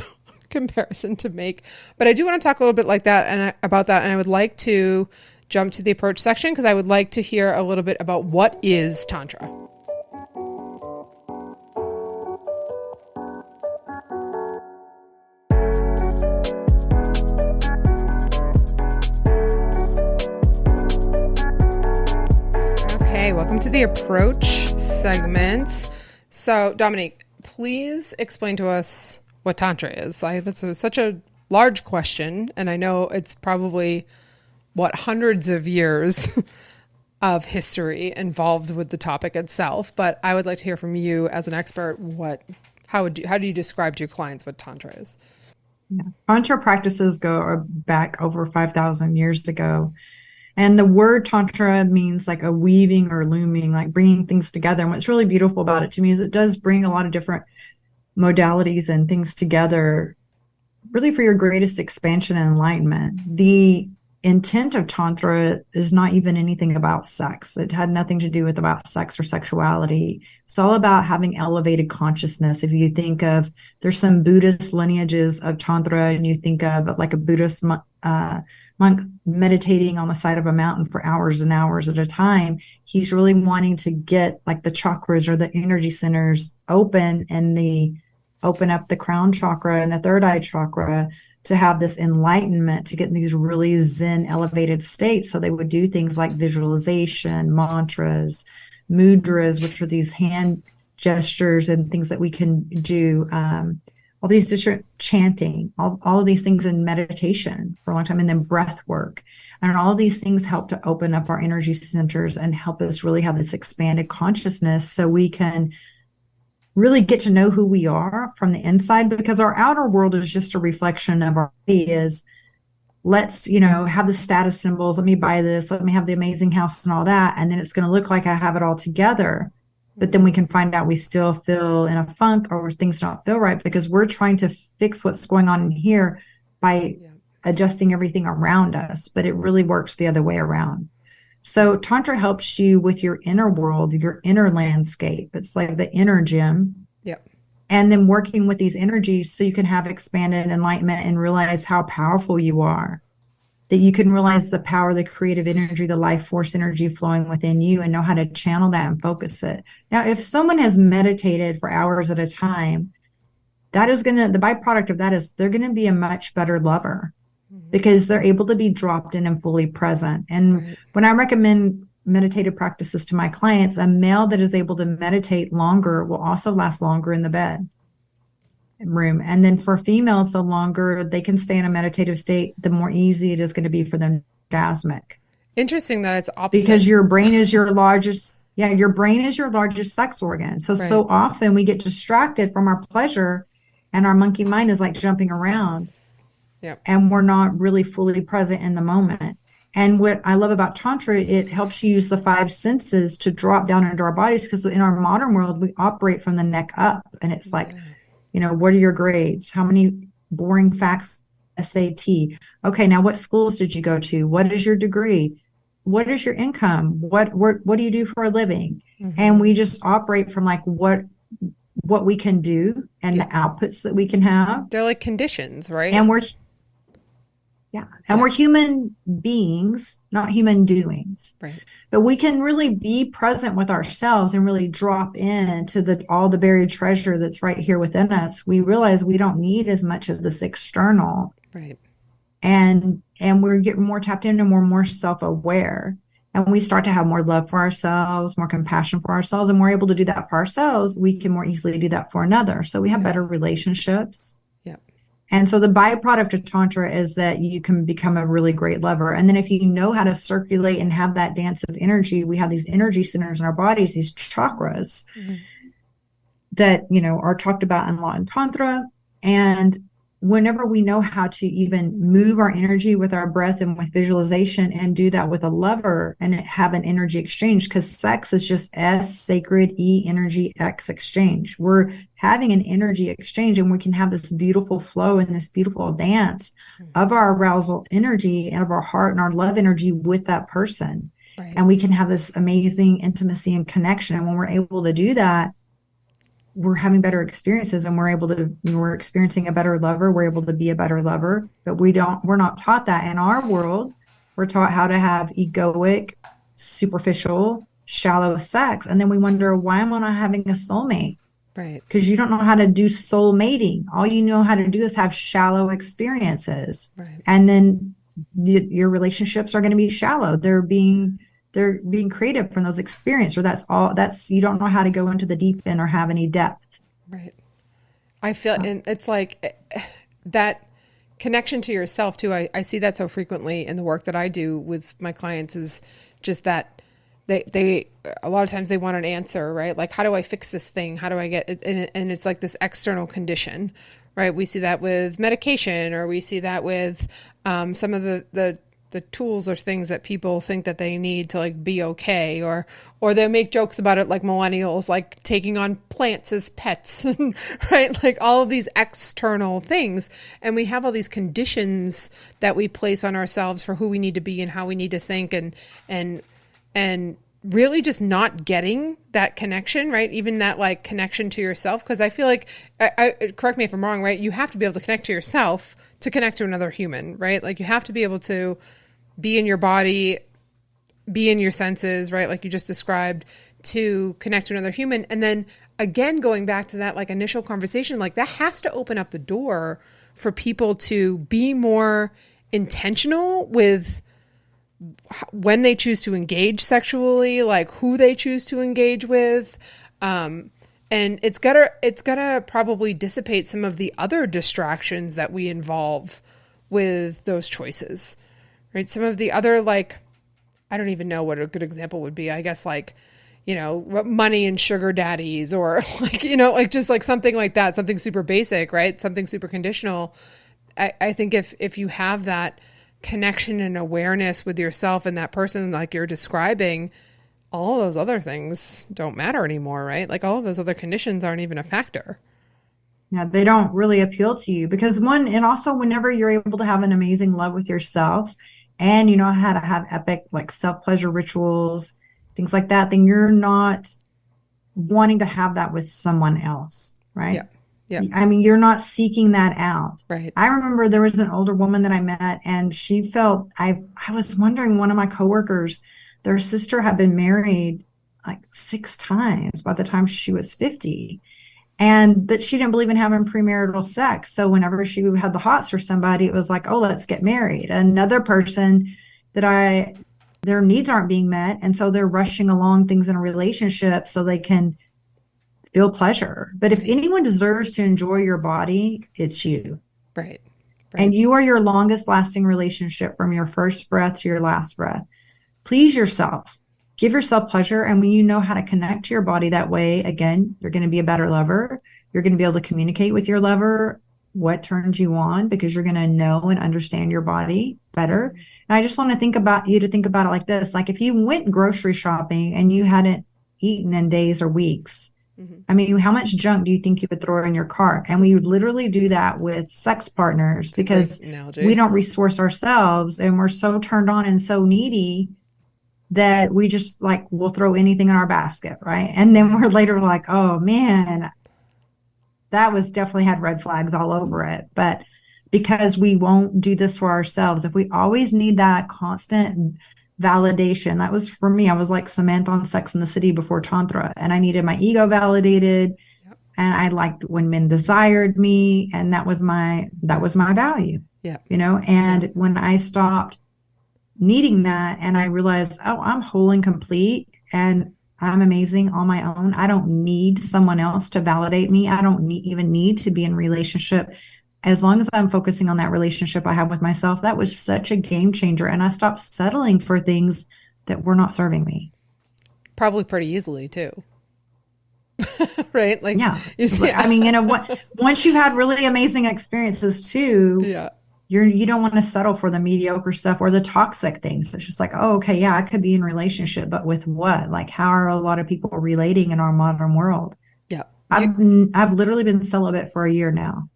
comparison to make. But I do want to talk a little bit like that about that, and I would like to jump to the approach section because I would like to hear a little bit about what is Tantra. Welcome to the approach segment. So, Dominique, please explain to us what Tantra is. That's such a large question, and I know it's probably, hundreds of years of history involved with the topic itself, but I would like to hear from you as an expert, how do you describe to your clients what Tantra is? Yeah. Tantra practices go back over 5,000 years ago. And the word Tantra means like a weaving or looming, like bringing things together. And what's really beautiful about it to me is it does bring a lot of different modalities and things together, really for your greatest expansion and enlightenment. The intent of Tantra is not even anything about sex. It had nothing to do with about sex or sexuality. It's all about having elevated consciousness. If you think of, there's some Buddhist lineages of Tantra, and you think of like a Buddhist monk meditating on the side of a mountain for hours and hours at a time. He's really wanting to get like the chakras or the energy centers open, and open up the crown chakra and the third eye chakra to have this enlightenment, to get in these really Zen elevated states. So they would do things like visualization, mantras, mudras, which are these hand gestures and things that we can do, all these different chanting, all of these things in meditation for a long time, and then breath work. And all of these things help to open up our energy centers and help us really have this expanded consciousness so we can really get to know who we are from the inside, because our outer world is just a reflection of our body. Is let's, have the status symbols. Let me buy this. Let me have the amazing house and all that. And then it's going to look like I have it all together. But then we can find out we still feel in a funk or things don't feel right because we're trying to fix what's going on in here by adjusting everything around us. But it really works the other way around. So Tantra helps you with your inner world, your inner landscape. It's like the inner gym. Yep. And then working with these energies so you can have expanded enlightenment and realize how powerful you are. That you can realize the power, the creative energy, the life force energy flowing within you and know how to channel that and focus it. Now, if someone has meditated for hours at a time, the byproduct of that is they're going to be a much better lover because they're able to be dropped in and fully present. And when I recommend meditative practices to my clients, a male that is able to meditate longer will also last longer in the bed room. And then for females, the longer they can stay in a meditative state, the more easy it is going to be for them orgasmic. Interesting that it's opposite. Because your brain is your largest sex organ. So often we get distracted from our pleasure and our monkey mind is like jumping around. Yep. And we're not really fully present in the moment. And what I love about Tantra, it helps you use the 5 senses to drop down into our bodies, because in our modern world, we operate from the neck up. And it's like, what are your grades? How many boring facts? SAT. Okay, now what schools did you go to? What is your degree? What is your income? What do you do for a living? And we just operate from like what we can do and the outputs that we can have. They're like conditions, right? And we're human beings, not human doings. Right. But we can really be present with ourselves and really drop into all the buried treasure that's right here within us. We realize we don't need as much of this external. Right. And we're getting more tapped in and we're more self-aware. And we start to have more love for ourselves, more compassion for ourselves. And we're able to do that for ourselves. We can more easily do that for another. So we have better relationships. And so the byproduct of Tantra is that you can become a really great lover. And then if you know how to circulate and have that dance of energy, we have these energy centers in our bodies, these chakras that, are talked about a lot in Tantra. And whenever we know how to even move our energy with our breath and with visualization and do that with a lover and have an energy exchange, because sex is just S, sacred, E, energy, X exchange. We're having an energy exchange and we can have this beautiful flow and this beautiful dance of our arousal energy and of our heart and our love energy with that person. Right. And we can have this amazing intimacy and connection. And when we're able to do that, we're having better experiences and we're experiencing a better lover. We're able to be a better lover, but we're not taught that in our world. We're taught how to have egoic, superficial, shallow sex. And then we wonder, why am I not having a soulmate? Right. Because you don't know how to do soul mating. All you know how to do is have shallow experiences. Right. And then your relationships are going to be shallow. They're being creative from those experiences, or you don't know how to go into the deep end or have any depth. Right. I feel, and it's like that connection to yourself too. I see that so frequently in the work that I do with my clients, is just that they a lot of times they want an answer, right? Like, how do I fix this thing? How do I get it? And it's like this external condition, right? We see that with medication, or we see that with some of the tools or things that people think that they need to like be okay, or they'll make jokes about it, like millennials, like taking on plants as pets, right? Like all of these external things. And we have all these conditions that we place on ourselves for who we need to be and how we need to think, and really just not getting that connection, right? Even that like connection to yourself. Cause I feel like, correct me if I'm wrong, right? You have to be able to connect to yourself to connect to another human, right? Like you have to be able to be in your body, be in your senses, right? Like you just described, to connect to another human. And then again, going back to that like initial conversation, like that has to open up the door for people to be more intentional with when they choose to engage sexually, like who they choose to engage with. And it's gotta probably dissipate some of the other distractions that we involve with those choices, right? Some of the other, like, I don't even know what a good example would be. I guess like, you know, money and sugar daddies, or like, you know, like just like something like that, something super basic, right? Something super conditional. I think if you have that connection and awareness with yourself and that person like you're describing, all of those other things don't matter anymore, right? Like all of those other conditions aren't even a factor. Yeah, they don't really appeal to you because and also whenever you're able to have an amazing love with yourself and you know how to have epic like self-pleasure rituals, things like that, then you're not wanting to have that with someone else, right? Yeah. Yeah. I mean, you're not seeking that out. Right. I remember there was an older woman that I met and she felt, I was wondering, one of my coworkers, their sister had been married like 6 times by the time she was 50. But she didn't believe in having premarital sex. So whenever she had the hots for somebody, it was like, oh, let's get married. Another person that their needs aren't being met. And so they're rushing along things in a relationship so they can feel pleasure. But if anyone deserves to enjoy your body, it's you. Right. And you are your longest lasting relationship from your first breath to your last breath. Please yourself. Give yourself pleasure. And when you know how to connect to your body that way, again, you're going to be a better lover. You're going to be able to communicate with your lover what turns you on because you're going to know and understand your body better. And I just want to think about it like this. Like if you went grocery shopping and you hadn't eaten in days or weeks, I mean, how much junk do you think you would throw in your cart? And we would literally do that with sex partners because we don't resource ourselves and we're so turned on and so needy that we just like, we'll throw anything in our basket, right? And then we're later like, oh man, that was definitely had red flags all over it. But because we won't do this for ourselves, if we always need that constant validation, that was for me. I was like Samantha on Sex and the City before Tantra, and I needed my ego validated. Yep. And I liked when men desired me, and that was my value. Yeah. You know, and when I stopped needing that and I realized, oh, I'm whole and complete and I'm amazing on my own. I don't need someone else to validate me. I don't even need to be in relationship. As long as I'm focusing on that relationship I have with myself, that was such a game changer. And I stopped settling for things that were not serving me. Probably pretty easily too. Right? Like, yeah. I mean, you know, once you've had really amazing experiences too, yeah, you don't want to settle for the mediocre stuff or the toxic things. It's just like, oh, okay, yeah, I could be in a relationship, but with what? Like, how are a lot of people relating in our modern world? Yeah. I've literally been celibate for a year now.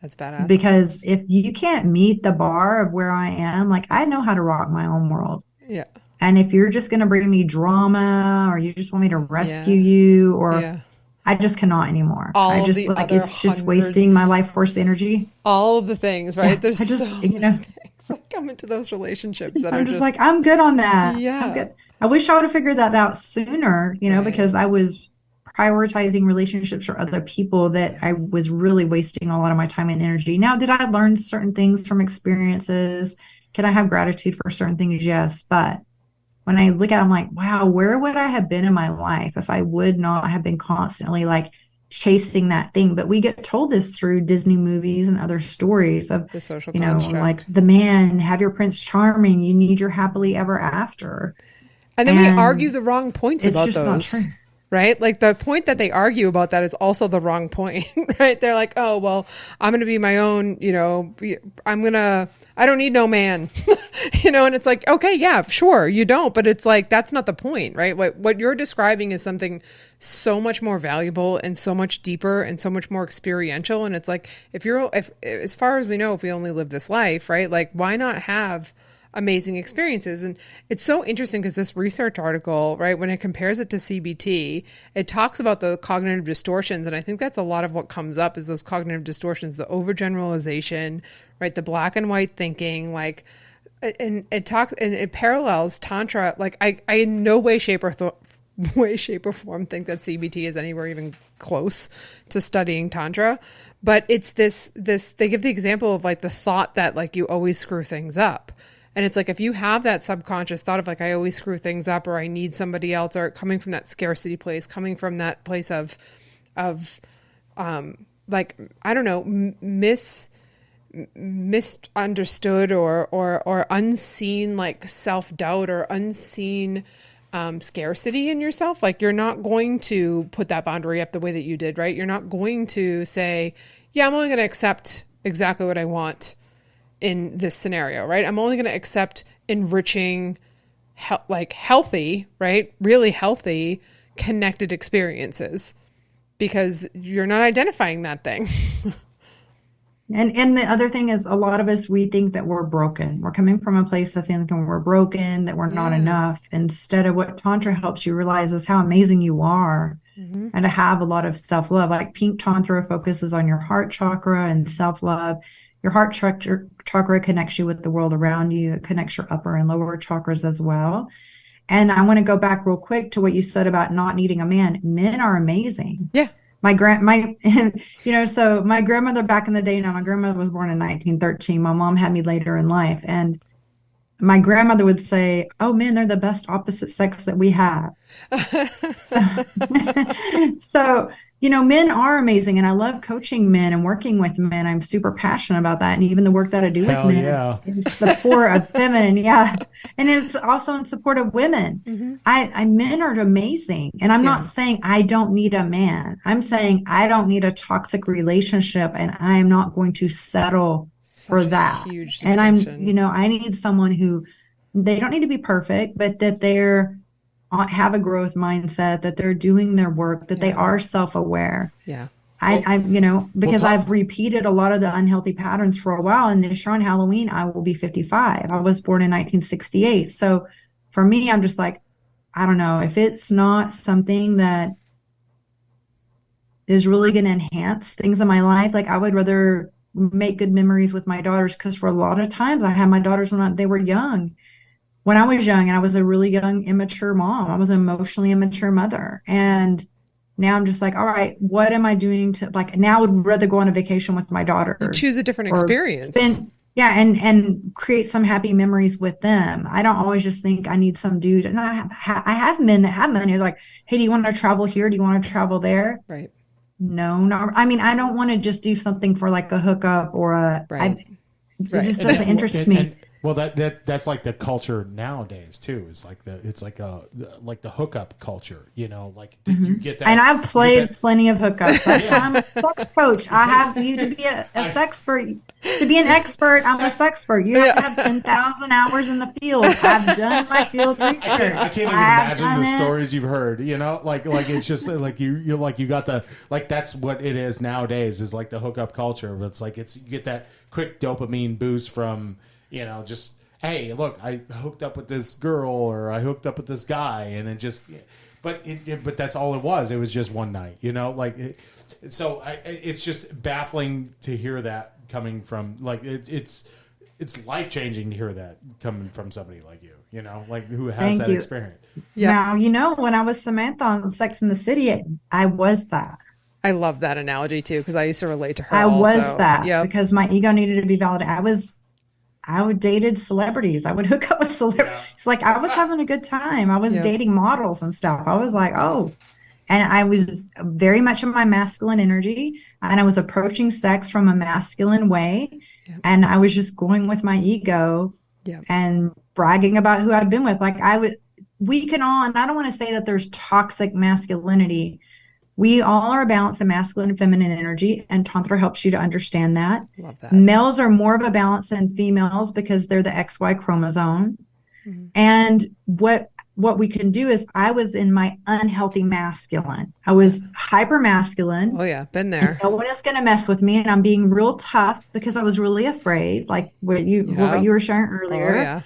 That's badass. Because if you can't meet the bar of where I am, like I know how to rock my own world. Yeah. And if you're just going to bring me drama or you just want me to rescue you or I just cannot anymore. It's just wasting my life force energy. All of the things, right? Yeah, There's so many things that come into those relationships that I'm just like, I'm good on that. Yeah. I'm good. I wish I would have figured that out sooner, you know, because I was prioritizing relationships for other people that I was really wasting a lot of my time and energy. Now, did I learn certain things from experiences? Can I have gratitude for certain things? Yes. But when I look at it, I'm like, wow, where would I have been in my life if I would not have been constantly like chasing that thing? But we get told this through Disney movies and other stories of the social construct. Like the man, have your Prince Charming, you need your happily ever after. And then we argue the wrong points about those. It's just not true. Right? Like the point that they argue about that is also the wrong point, right? They're like, oh, well, I'm going to be my own, you know, I don't need no man, you know, and it's like, okay, yeah, sure, you don't. But it's like, that's not the point, right? What you're describing is something so much more valuable and so much deeper and so much more experiential. And it's like, if as far as we know, if we only live this life, right? Like, why not have amazing experiences? And it's so interesting because this research article, right, when it compares it to CBT, it talks about the cognitive distortions. And I think that's a lot of what comes up is those cognitive distortions, the overgeneralization, right, the black and white thinking, like, and it parallels Tantra. Like I in no way, shape or way, shape, or form think that CBT is anywhere even close to studying Tantra. But it's this, they give the example of like the thought that like you always screw things up. And it's like, if you have that subconscious thought of like, I always screw things up, or I need somebody else, or coming from that scarcity place, coming from that place of like, I don't know, misunderstood or unseen, like self-doubt or unseen scarcity in yourself. Like, you're not going to put that boundary up the way that you did, right? You're not going to say, yeah, I'm only going to accept exactly what I want in this scenario, right? I'm only going to accept enriching, like healthy, right? Really healthy, connected experiences, because you're not identifying that thing. And the other thing is, a lot of us, we think that we're broken. We're coming from a place of thinking we're broken, that we're not enough. Instead of what Tantra helps you realize is how amazing you are, and to have a lot of self-love. Like Pink Tantra focuses on your heart chakra and self-love. Your heart chakra connects you with the world around you. It connects your upper and lower chakras as well. And I want to go back real quick to what you said about not needing a man. Men are amazing. Yeah. So my grandmother back in the day, now my grandmother was born in 1913. My mom had me later in life. And my grandmother would say, oh, men, they're the best opposite sex that we have. So, men are amazing. And I love coaching men and working with men. I'm super passionate about that. And even the work that I do with men is in support of feminine. Yeah. And it's also in support of women. Men are amazing. And I'm not saying I don't need a man. I'm saying I don't need a toxic relationship, and I am not going to settle for that. Huge and distinction. I need someone who, they don't need to be perfect, but that they're have a growth mindset, that they're doing their work, that they are self-aware. Yeah. Because I've repeated a lot of the unhealthy patterns for a while. And this year on Halloween, I will be 55. I was born in 1968. So for me, I'm just like, I don't know, if it's not something that is really going to enhance things in my life, like I would rather make good memories with my daughters, because for a lot of times I had my daughters when they were young. When I was young, and I was a really young, immature mom. I was an emotionally immature mother. And now I'm just like, all right, what am I doing to, like, now I would rather go on a vacation with my daughters. You choose a different experience. And create some happy memories with them. I don't always just think I need some dude. And I have men that have money. They're like, hey, do you want to travel here? Do you want to travel there? Right. No. I mean, I don't want to just do something for like a hookup or a, it just doesn't interest me. Well, that's like the culture nowadays too. It's like the hookup culture, like you get that. And I've played plenty of hookups. That's why I'm a sex coach. I have you to be a sexpert. To be an expert, I'm a sexpert. You have to have 10,000 hours in the field. I've done my field research. I can't even imagine the stories you've heard. Like it's just like you got the, like, that's what it is nowadays, is like the hookup culture. But it's like you get that quick dopamine boost from, just, hey, look, I hooked up with this girl, or I hooked up with this guy, and it just, but that's all it was. It was just one night, it's just baffling to hear that coming from, like, it's life changing to hear that coming from somebody like you, like, who has that experience. Yeah. Now, when I was Samantha on Sex and the City, I was that. I love that analogy too, because I used to relate to her. I was that because my ego needed to be validated. I would dated celebrities. I would hook up with celebrities. It's like, I was having a good time. I was dating models and stuff. I was like, oh, and I was very much in my masculine energy, and I was approaching sex from a masculine way. Yep. And I was just going with my ego and bragging about who I'd been with. Like we can all, and I don't want to say that there's toxic masculinity. We all are a balance of masculine and feminine energy, and Tantra helps you to understand that. Love that. Males are more of a balance than females because they're the XY chromosome. Mm-hmm. And what we can do is, I was in my unhealthy masculine. I was hyper masculine. Oh yeah, been there. No one is going to mess with me, and I'm being real tough because I was really afraid, like what you were sharing earlier. Oh yeah.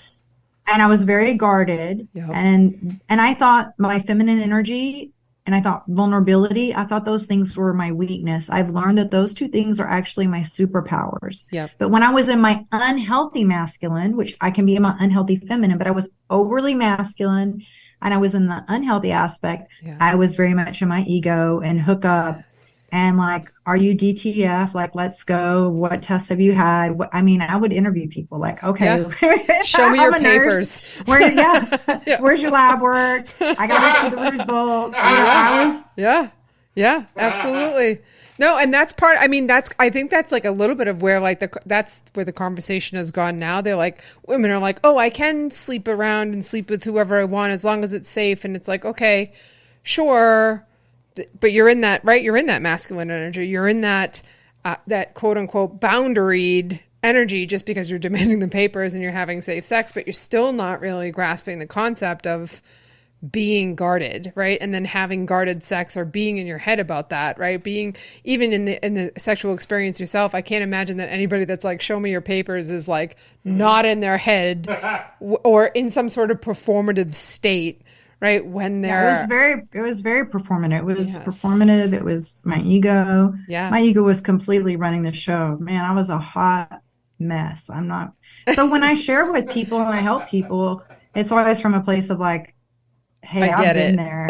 And I was very guarded, and I thought my feminine energy, and I thought vulnerability, I thought those things were my weakness. I've learned that those two things are actually my superpowers. Yep. But when I was in my unhealthy masculine, which I can be in my unhealthy feminine, but I was overly masculine, and I was in the unhealthy aspect, I was very much in my ego and hook up and like, are you DTF? Like, let's go. What tests have you had? I mean, I would interview people like, okay, show me your papers. Where's your lab work? I got to see the results. Absolutely. No, and that's part, I mean, I think that's like a little bit of where like that's where the conversation has gone now. They're like, women are like, oh, I can sleep around and sleep with whoever I want as long as it's safe. And it's like, okay, sure. But you're in that, right? You're in that masculine energy. You're in that, that quote unquote boundaried energy just because you're demanding the papers and you're having safe sex, but you're still not really grasping the concept of being guarded, right? And then having guarded sex or being in your head about that, right? Being even in the sexual experience yourself. I can't imagine that anybody that's like, show me your papers is like not in their head or in some sort of performative state, right? When they're, it was very performative. It was performative. It was my ego. Yeah. My ego was completely running the show. Man, I was a hot mess. I'm not. So when I share with people and I help people, it's always from a place of like, hey, I've been there,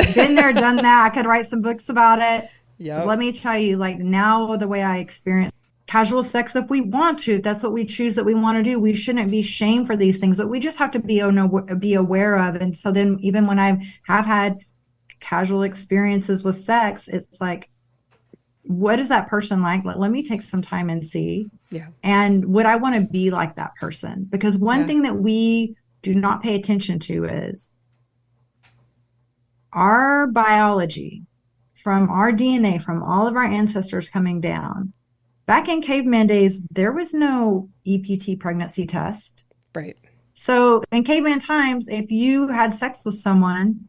done that. I could write some books about it. Yep. Let me tell you, like now the way I experience casual sex, if we want to, if that's what we choose that we want to do, we shouldn't be shamed for these things, but we just have to be aware of. And so then even when I have had casual experiences with sex, it's like, what is that person like? Let me take some time and see. Yeah. And would I want to be like that person? Because one thing that we do not pay attention to is our biology, from our DNA, from all of our ancestors coming down. Back in caveman days, there was no EPT pregnancy test. Right. So in caveman times, if you had sex with someone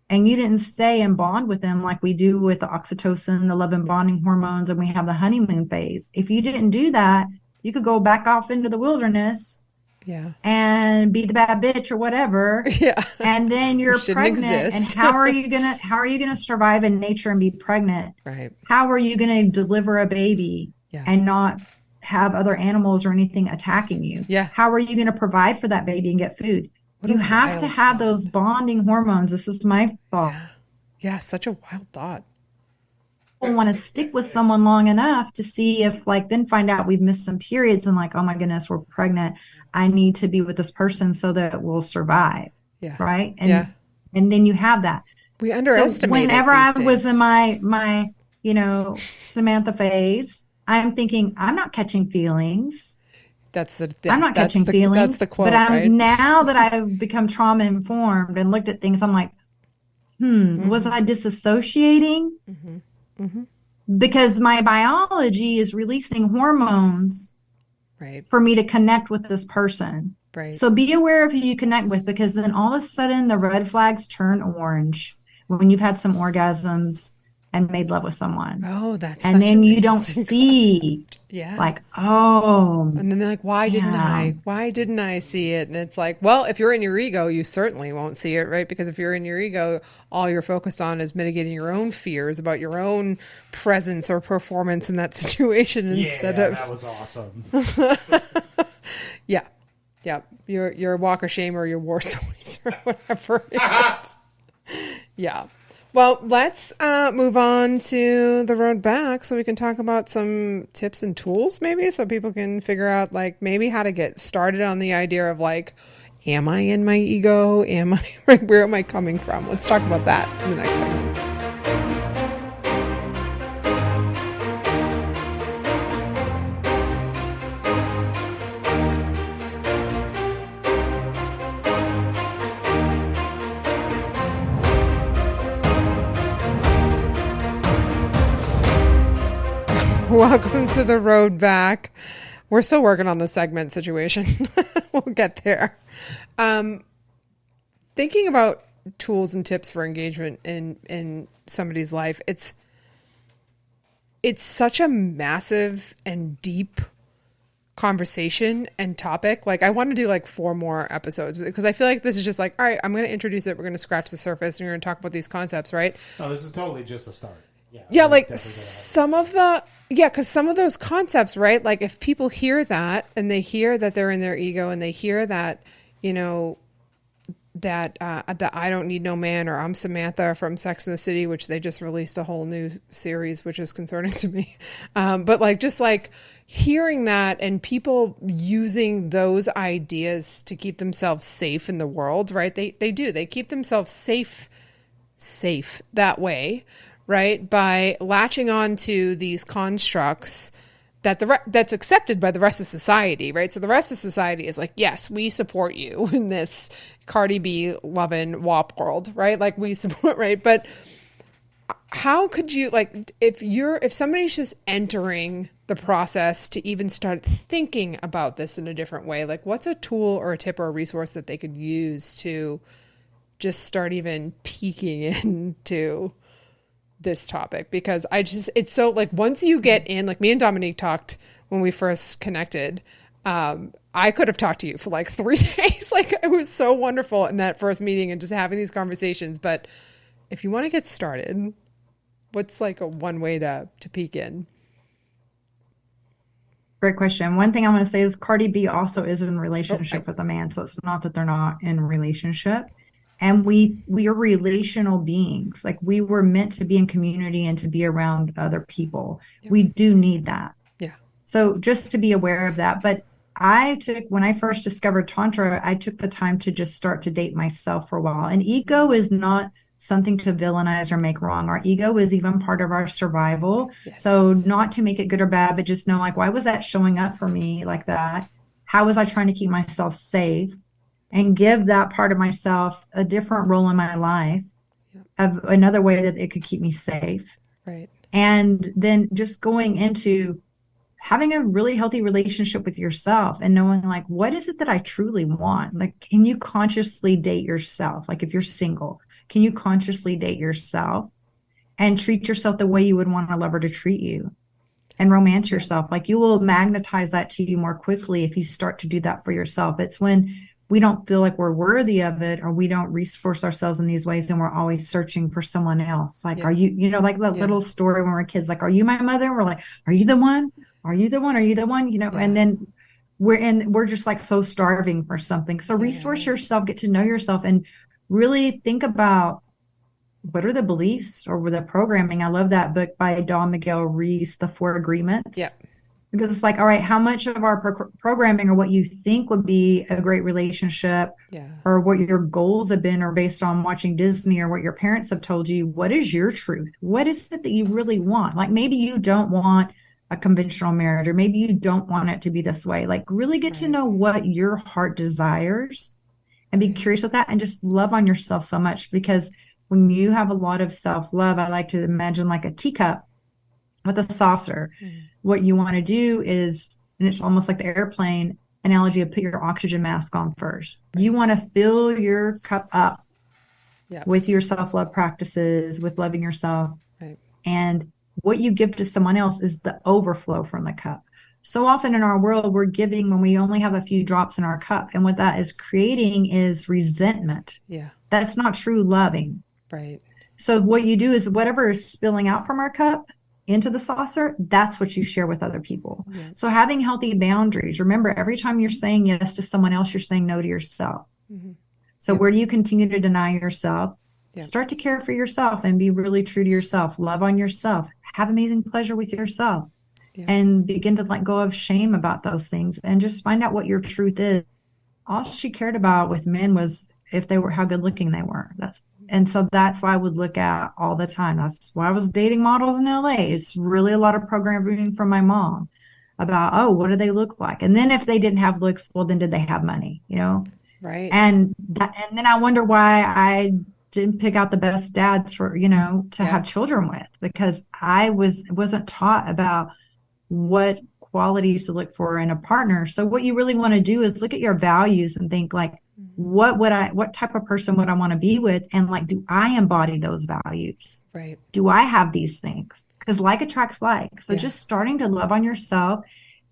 and you didn't stay and bond with them like we do with the oxytocin, the love and bonding hormones, and we have the honeymoon phase, if you didn't do that, you could go back off into the wilderness and be the bad bitch or whatever. Yeah. And then you're pregnant. And how are you gonna survive in nature and be pregnant? Right. How are you gonna deliver a baby and not have other animals or anything attacking you? Yeah. How are you gonna provide for that baby and get food? You have to have those bonding hormones. This is my thought. Yeah, such a wild thought. People want to stick with someone long enough to see if then find out we've missed some periods and like, oh my goodness, we're pregnant. I need to be with this person so that we'll survive. Yeah. Right. And then you have that. We underestimate. So whenever I was in my Samantha phase, I'm thinking I'm not catching feelings. I'm not catching feelings. That's the quote. But now that I've become trauma informed and looked at things, I'm like, was I disassociating? Mm-hmm. Mm-hmm. Because my biology is releasing hormones for me to connect with this person. Right. So be aware of who you connect with, because then all of a sudden the red flags turn orange when you've had some orgasms and made love with someone. Oh, that's and then you don't see like, oh, and then they're like, why didn't I see it? And it's like, well, if you're in your ego, you certainly won't see it, right? Because if you're in your ego, all you're focused on is mitigating your own fears about your own presence or performance in that situation instead of that was awesome. Yeah. Your walk of shame or your war stories or whatever. Yeah. Well, let's move on to the road back so we can talk about some tips and tools maybe so people can figure out like maybe how to get started on the idea of like, am I in my ego? Where am I coming from? Let's talk about that in the next segment. Welcome to the road back. We're still working on the segment situation. We'll get there. Thinking about tools and tips for engagement in somebody's life, it's such a massive and deep conversation and topic. Like I want to do like 4 more episodes because I feel like this is just like, all right, I'm going to introduce it. We're going to scratch the surface and we're going to talk about these concepts, right? No, this is totally just a start. Yeah, like some of the, because some of those concepts, right? Like if people hear that and they hear that they're in their ego and they hear that, that I Don't Need No Man, or I'm Samantha from Sex and the City, which they just released a whole new series, which is concerning to me. But like, just like hearing that and people using those ideas to keep themselves safe in the world, right? They keep themselves safe that way, right? By latching on to these constructs that's accepted by the rest of society, right? So the rest of society is like, yes, we support you in this Cardi B loving WAP world, right? Like we support, right? But how could you, like, if somebody's just entering the process to even start thinking about this in a different way, like what's a tool or a tip or a resource that they could use to just start even peeking into this topic? Because it's so, like, once you get in, like me and Dominique talked when we first connected, I could have talked to you for like 3 days. Like it was so wonderful in that first meeting and just having these conversations. But if you want to get started, what's like one way to peek in? Great question. One thing I'm going to say is Cardi B also is in a relationship with a man. So it's not that they're not in a relationship. And we are relational beings. Like we were meant to be in community and to be around other people. Yeah. We do need that. Yeah. So just to be aware of that. But when I first discovered Tantra, I took the time to just start to date myself for a while. And ego is not something to villainize or make wrong. Our ego is even part of our survival. Yes. So not to make it good or bad, but just know, like, why was that showing up for me like that? How was I trying to keep myself safe? And give that part of myself a different role in my life, of another way that it could keep me safe. Right. And then just going into having a really healthy relationship with yourself and knowing, like, what is it that I truly want? Like, can you consciously date yourself? Like if you're single, can you consciously date yourself and treat yourself the way you would want a lover to treat you? And romance yourself. Like you will magnetize that to you more quickly if you start to do that for yourself. It's when we don't feel like we're worthy of it, or we don't resource ourselves in these ways, and we're always searching for someone else. Like, are you, like that little story when we're kids, like, are you my mother? And we're like, are you the one? Are you the one? Are you the one? And then we're just like so starving for something. So resource yourself, get to know yourself, and really think about what are the beliefs or the programming. I love that book by Don Miguel Ruiz, The Four Agreements. Yeah. Because it's like, all right, how much of our programming or what you think would be a great relationship or what your goals have been are based on watching Disney or what your parents have told you. What is your truth? What is it that you really want? Like maybe you don't want a conventional marriage, or maybe you don't want it to be this way. Like really get to know what your heart desires and be curious with that, and just love on yourself so much. Because when you have a lot of self-love, I like to imagine like a teacup with a saucer. What you want to do is, and it's almost like the airplane analogy of put your oxygen mask on first. You want to fill your cup up with your self-love practices, with loving yourself. Right. And what you give to someone else is the overflow from the cup. So often in our world, we're giving when we only have a few drops in our cup. And what that is creating is resentment. Yeah. That's not true loving. Right. So what you do is whatever is spilling out from our cup into the saucer, that's what you share with other people. Yeah. So having healthy boundaries. Remember, every time you're saying yes to someone else, you're saying no to yourself. Mm-hmm. So where do you continue to deny yourself? Yeah. Start to care for yourself and be really true to yourself. Love on yourself. Have amazing pleasure with yourself. Yeah. And begin to let go of shame about those things and just find out what your truth is. All she cared about with men was if they were, how good looking they were. And so that's why I would look at all the time. That's why I was dating models in LA. It's really a lot of programming from my mom about, oh, what do they look like? And then if they didn't have looks, well, then did they have money, Right. And then I wonder why I didn't pick out the best dads for, to have children with, because I wasn't taught about what qualities to look for in a partner. So what you really want to do is look at your values and think like, what type of person would I want to be with? And like, do I embody those values? Right. Do I have these things? Because like attracts like. So just starting to love on yourself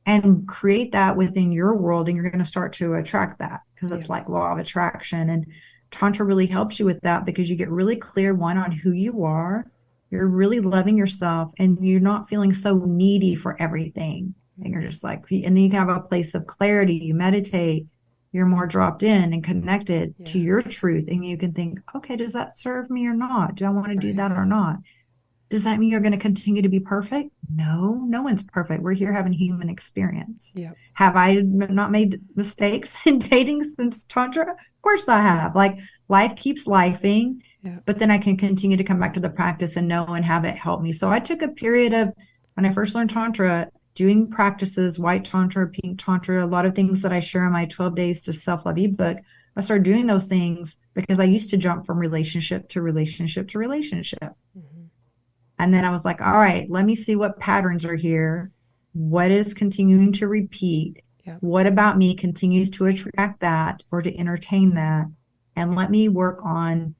and create that within your world, and you're going to start to attract that, because it's like law of attraction. And Tantra really helps you with that, because you get really clear, one, on who you are. You're really loving yourself, and you're not feeling so needy for everything. And you're just like, and then you can have a place of clarity. You meditate, you're more dropped in and connected to your truth. And you can think, okay, does that serve me or not? Do I want to do that or not? Does that mean you're going to continue to be perfect? No, no one's perfect. We're here having human experience. Yep. Have I not made mistakes in dating since Tantra? Of course I have. Like, life keeps lifing, but then I can continue to come back to the practice and know and have it help me. So I took a period of, when I first learned Tantra, doing practices, white Tantra, pink Tantra, a lot of things that I share in my 12 Days to Self-Love ebook. I started doing those things because I used to jump from relationship to relationship to relationship. Mm-hmm. And then I was like, all right, let me see what patterns are here. What is continuing to repeat? What about me continues to attract that or to entertain that? And let me work on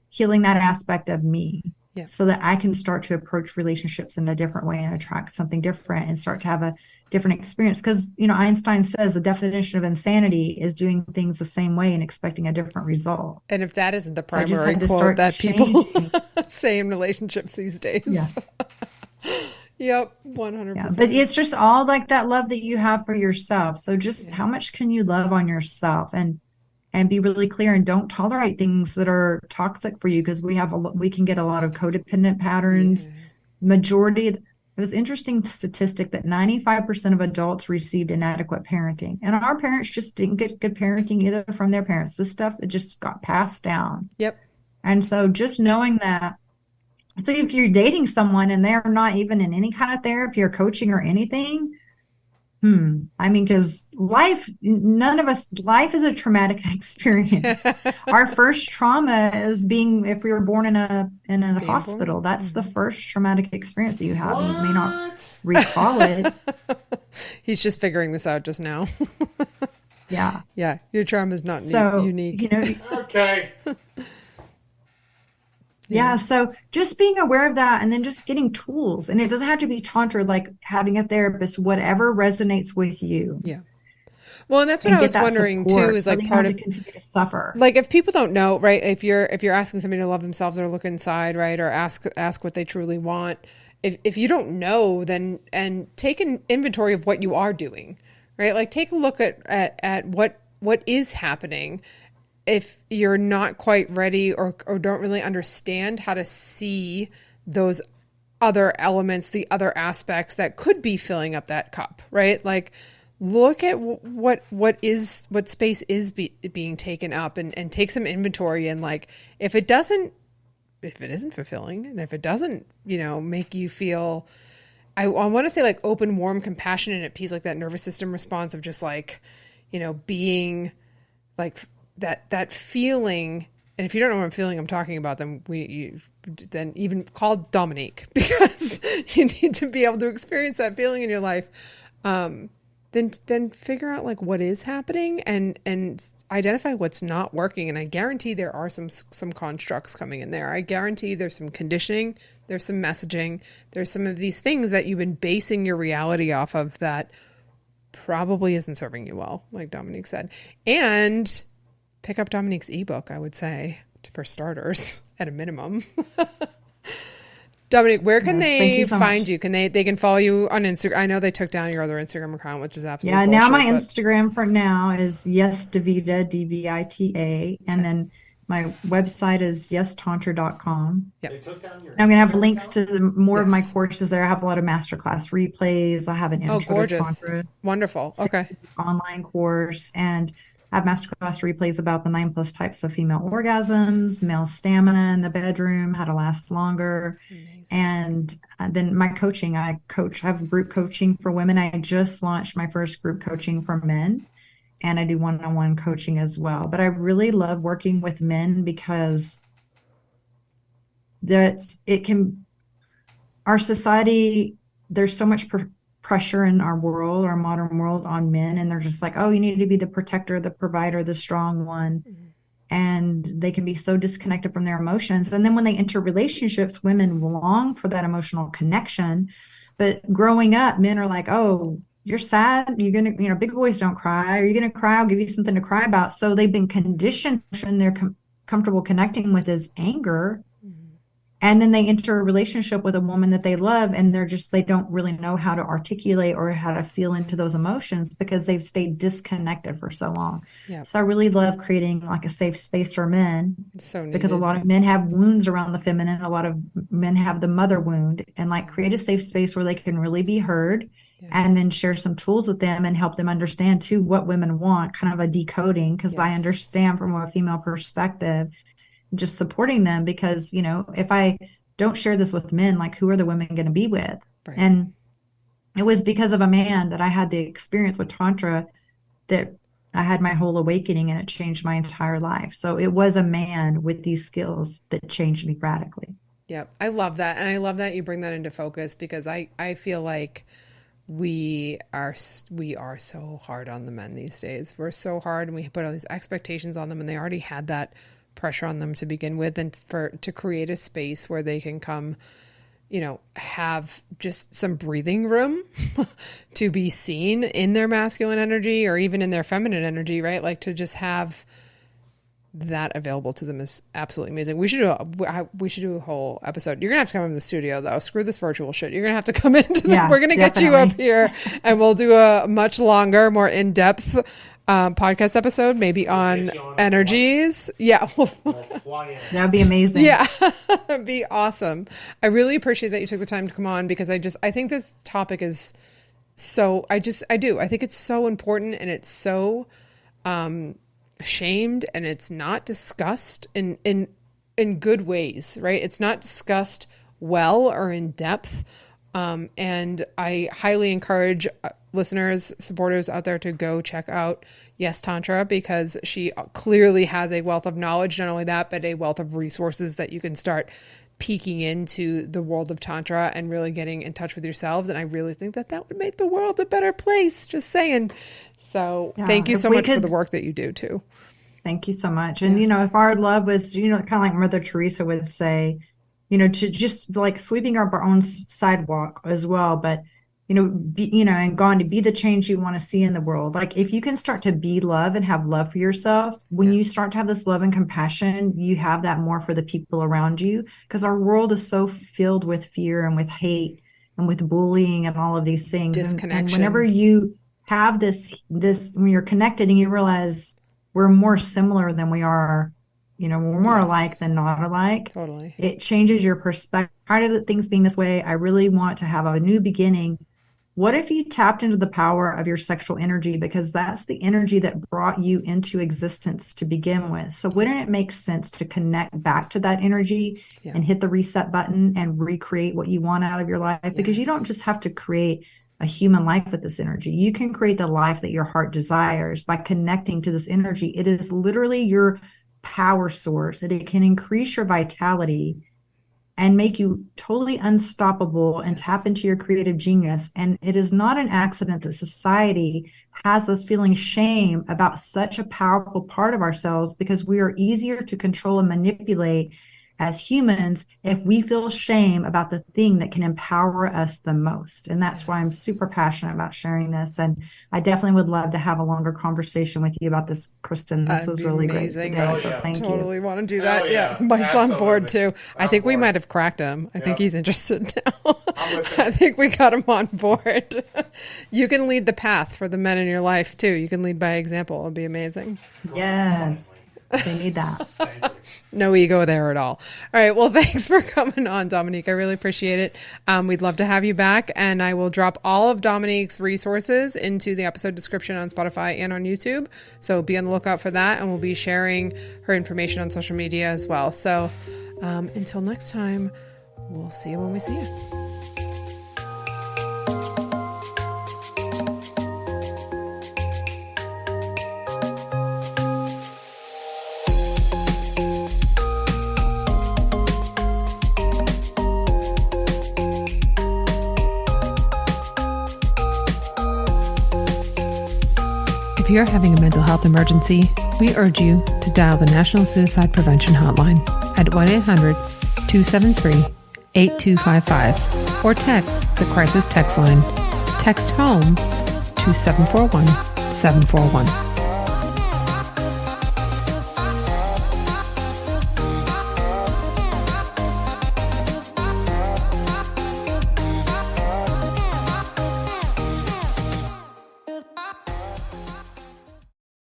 healing that aspect of me so that I can start to approach relationships in a different way and attract something different and start to have a different experience. Because, Einstein says the definition of insanity is doing things the same way and expecting a different result. And if that isn't the primary quote that people say in relationships these days. Yeah. Yep, 100%. Yeah, but it's just all like that love that you have for yourself. So just how much can you love on yourself and be really clear, and don't tolerate things that are toxic for you, because we can get a lot of codependent patterns. It was interesting statistic that 95% of adults received inadequate parenting, and our parents just didn't get good parenting either from their parents. This stuff, it just got passed down. Yep. And so just knowing that, so if you're dating someone and they're not even in any kind of therapy or coaching or anything, because life is a traumatic experience. Our first trauma is if we were born in a hospital. That's the first traumatic experience that you have. What? You may not recall it. He's just figuring this out just now. Yeah. Yeah. Your trauma is not unique. Okay. Yeah. So just being aware of that, and then just getting tools. And it doesn't have to be Tantra, like having a therapist, whatever resonates with you. Yeah. Well, and that's what I was wondering too, is like part of continue to suffer. Like if people don't know, right? If you're asking somebody to love themselves or look inside, right? Or ask what they truly want. If you don't know, then, and take an inventory of what you are doing, right? Like take a look at what is happening. If you're not quite ready or don't really understand how to see those other elements, the other aspects that could be filling up that cup, right? Like look at what space is being taken up, and take some inventory. And like, if it isn't fulfilling, and if it doesn't, make you feel, I want to say like open, warm, compassionate, at peace, like that nervous system response of just like, being like, that feeling. And if you don't know what I'm feeling, I'm talking about, then then even call Dominique, because you need to be able to experience that feeling in your life. Then figure out like what is happening, and identify what's not working. And I guarantee there are some constructs coming in there. I guarantee there's some conditioning, there's some messaging, there's some of these things that you've been basing your reality off of that probably isn't serving you well, like Dominique said. And pick up Dominique's ebook, I would say, for starters, at a minimum. Dominique, where can they find you? Can they can follow you on Instagram? I know they took down your other Instagram account, which is absolutely bullshit, now my Instagram for now is YesDevita, DVITA, and then my website is yestantra.com. Yep. They took down your I'm going to have links to more of my courses there. I have a lot of masterclass replays. I have an intro to Tantra. Wonderful. Okay. Online course, and I have masterclass replays about the 9+ types of female orgasms, male stamina in the bedroom, how to last longer. Amazing. And then my coaching, I have group coaching for women. I just launched my first group coaching for men, and I do one-on-one coaching as well. But I really love working with men because our society, there's so much pressure in our world, our modern world, on men, and they're just like, oh, you need to be the protector, the provider, the strong one. Mm-hmm. And they can be so disconnected from their emotions. And then when they enter relationships, women long for that emotional connection. But growing up, men are like, oh, you're sad, you're gonna, big boys don't cry, are you gonna cry? I'll give you something to cry about. So they've been conditioned, and they're comfortable connecting with is anger. Mm-hmm. And then they enter a relationship with a woman that they love, and they don't really know how to articulate or how to feel into those emotions because they've stayed disconnected for so long. Yep. So I really love creating like a safe space for men, so needed. because a lot of men have wounds around the feminine. A lot of men have the mother wound, and like create a safe space where they can really be heard, and then share some tools with them and help them understand too what women want, kind of a decoding, because I understand from a female perspective, just supporting them, because, you know, if I don't share this with men, like who are the women going to be with? Right. And it was because of a man that I had the experience with Tantra that I had my whole awakening, and it changed my entire life. So it was a man with these skills that changed me radically. Yep. I love that. And I love that you bring that into focus, because I feel like we are so hard on the men these days. We're so hard, and we put all these expectations on them, and they already had that pressure on them to begin with, and to create a space where they can come, you know, have just some breathing room to be seen in their masculine energy or even in their feminine energy, right? Like to just have that available to them is absolutely amazing. We should do a whole episode. You're gonna have to come in the studio though. Screw this virtual shit. You're gonna have to come into we're gonna get you up here, and we'll do a much longer, more in-depth podcast episode, maybe on energies. Yeah. That'd be amazing. Yeah. That'd be awesome. I really appreciate that you took the time to come on, because I think this topic is so, I think it's so important, and it's so shamed, and it's not discussed in good ways, right? It's not discussed well or in depth. And I highly encourage listeners, supporters out there to go check out Yes Tantra, because she clearly has a wealth of knowledge. Not only that, but a wealth of resources that you can start peeking into the world of Tantra and really getting in touch with yourselves. And I really think that would make the world a better place. Just saying. So thank you so much for the work that you do too. Thank you so much. And, you know, if our love was, you know, kind of like Mother Teresa would say, you know, to just like sweeping up our own sidewalk as well, but, you know, and gone to be the change you want to see in the world. Like if you can start to be love and have love for yourself, when you start to have this love and compassion, you have that more for the people around you, because our world is so filled with fear and with hate and with bullying and all of these things. Disconnection. And whenever you have this, when you're connected and you realize we're more similar than we are, you know, we're more alike than not alike. Totally. It changes your perspective. Part of the things being this way, I really want to have a new beginning. What if you tapped into the power of your sexual energy? Because that's the energy that brought you into existence to begin with. So wouldn't it make sense to connect back to that energy and hit the reset button and recreate what you want out of your life? Because you don't just have to create a human life with this energy. You can create the life that your heart desires by connecting to this energy. It is literally your power source, and it can increase your vitality and make you totally unstoppable and tap into your creative genius. And it is not an accident that society has us feeling shame about such a powerful part of ourselves, because we are easier to control and manipulate as humans if we feel shame about the thing that can empower us the most. And that's why I'm super passionate about sharing this. And I definitely would love to have a longer conversation with you about this, Kristen. This was really amazing. Great today. So thank you. Totally want to do that. Yeah. Mike's on board too. I think we might have cracked him. I think he's interested now. I think we got him on board. You can lead the path for the men in your life too. You can lead by example. It'll be amazing. Yes. They need that. No ego there at all. All right. Well, thanks for coming on, Dominique. I really appreciate it. We'd love to have you back, and I will drop all of Dominique's resources into the episode description on Spotify and on YouTube. So be on the lookout for that, and we'll be sharing her information on social media as well. So until next time, we'll see you when we see you. If you're having a mental health emergency, we urge you to dial the National Suicide Prevention Hotline at 1-800-273-8255 or text the crisis text line. Text HOME to 741-741.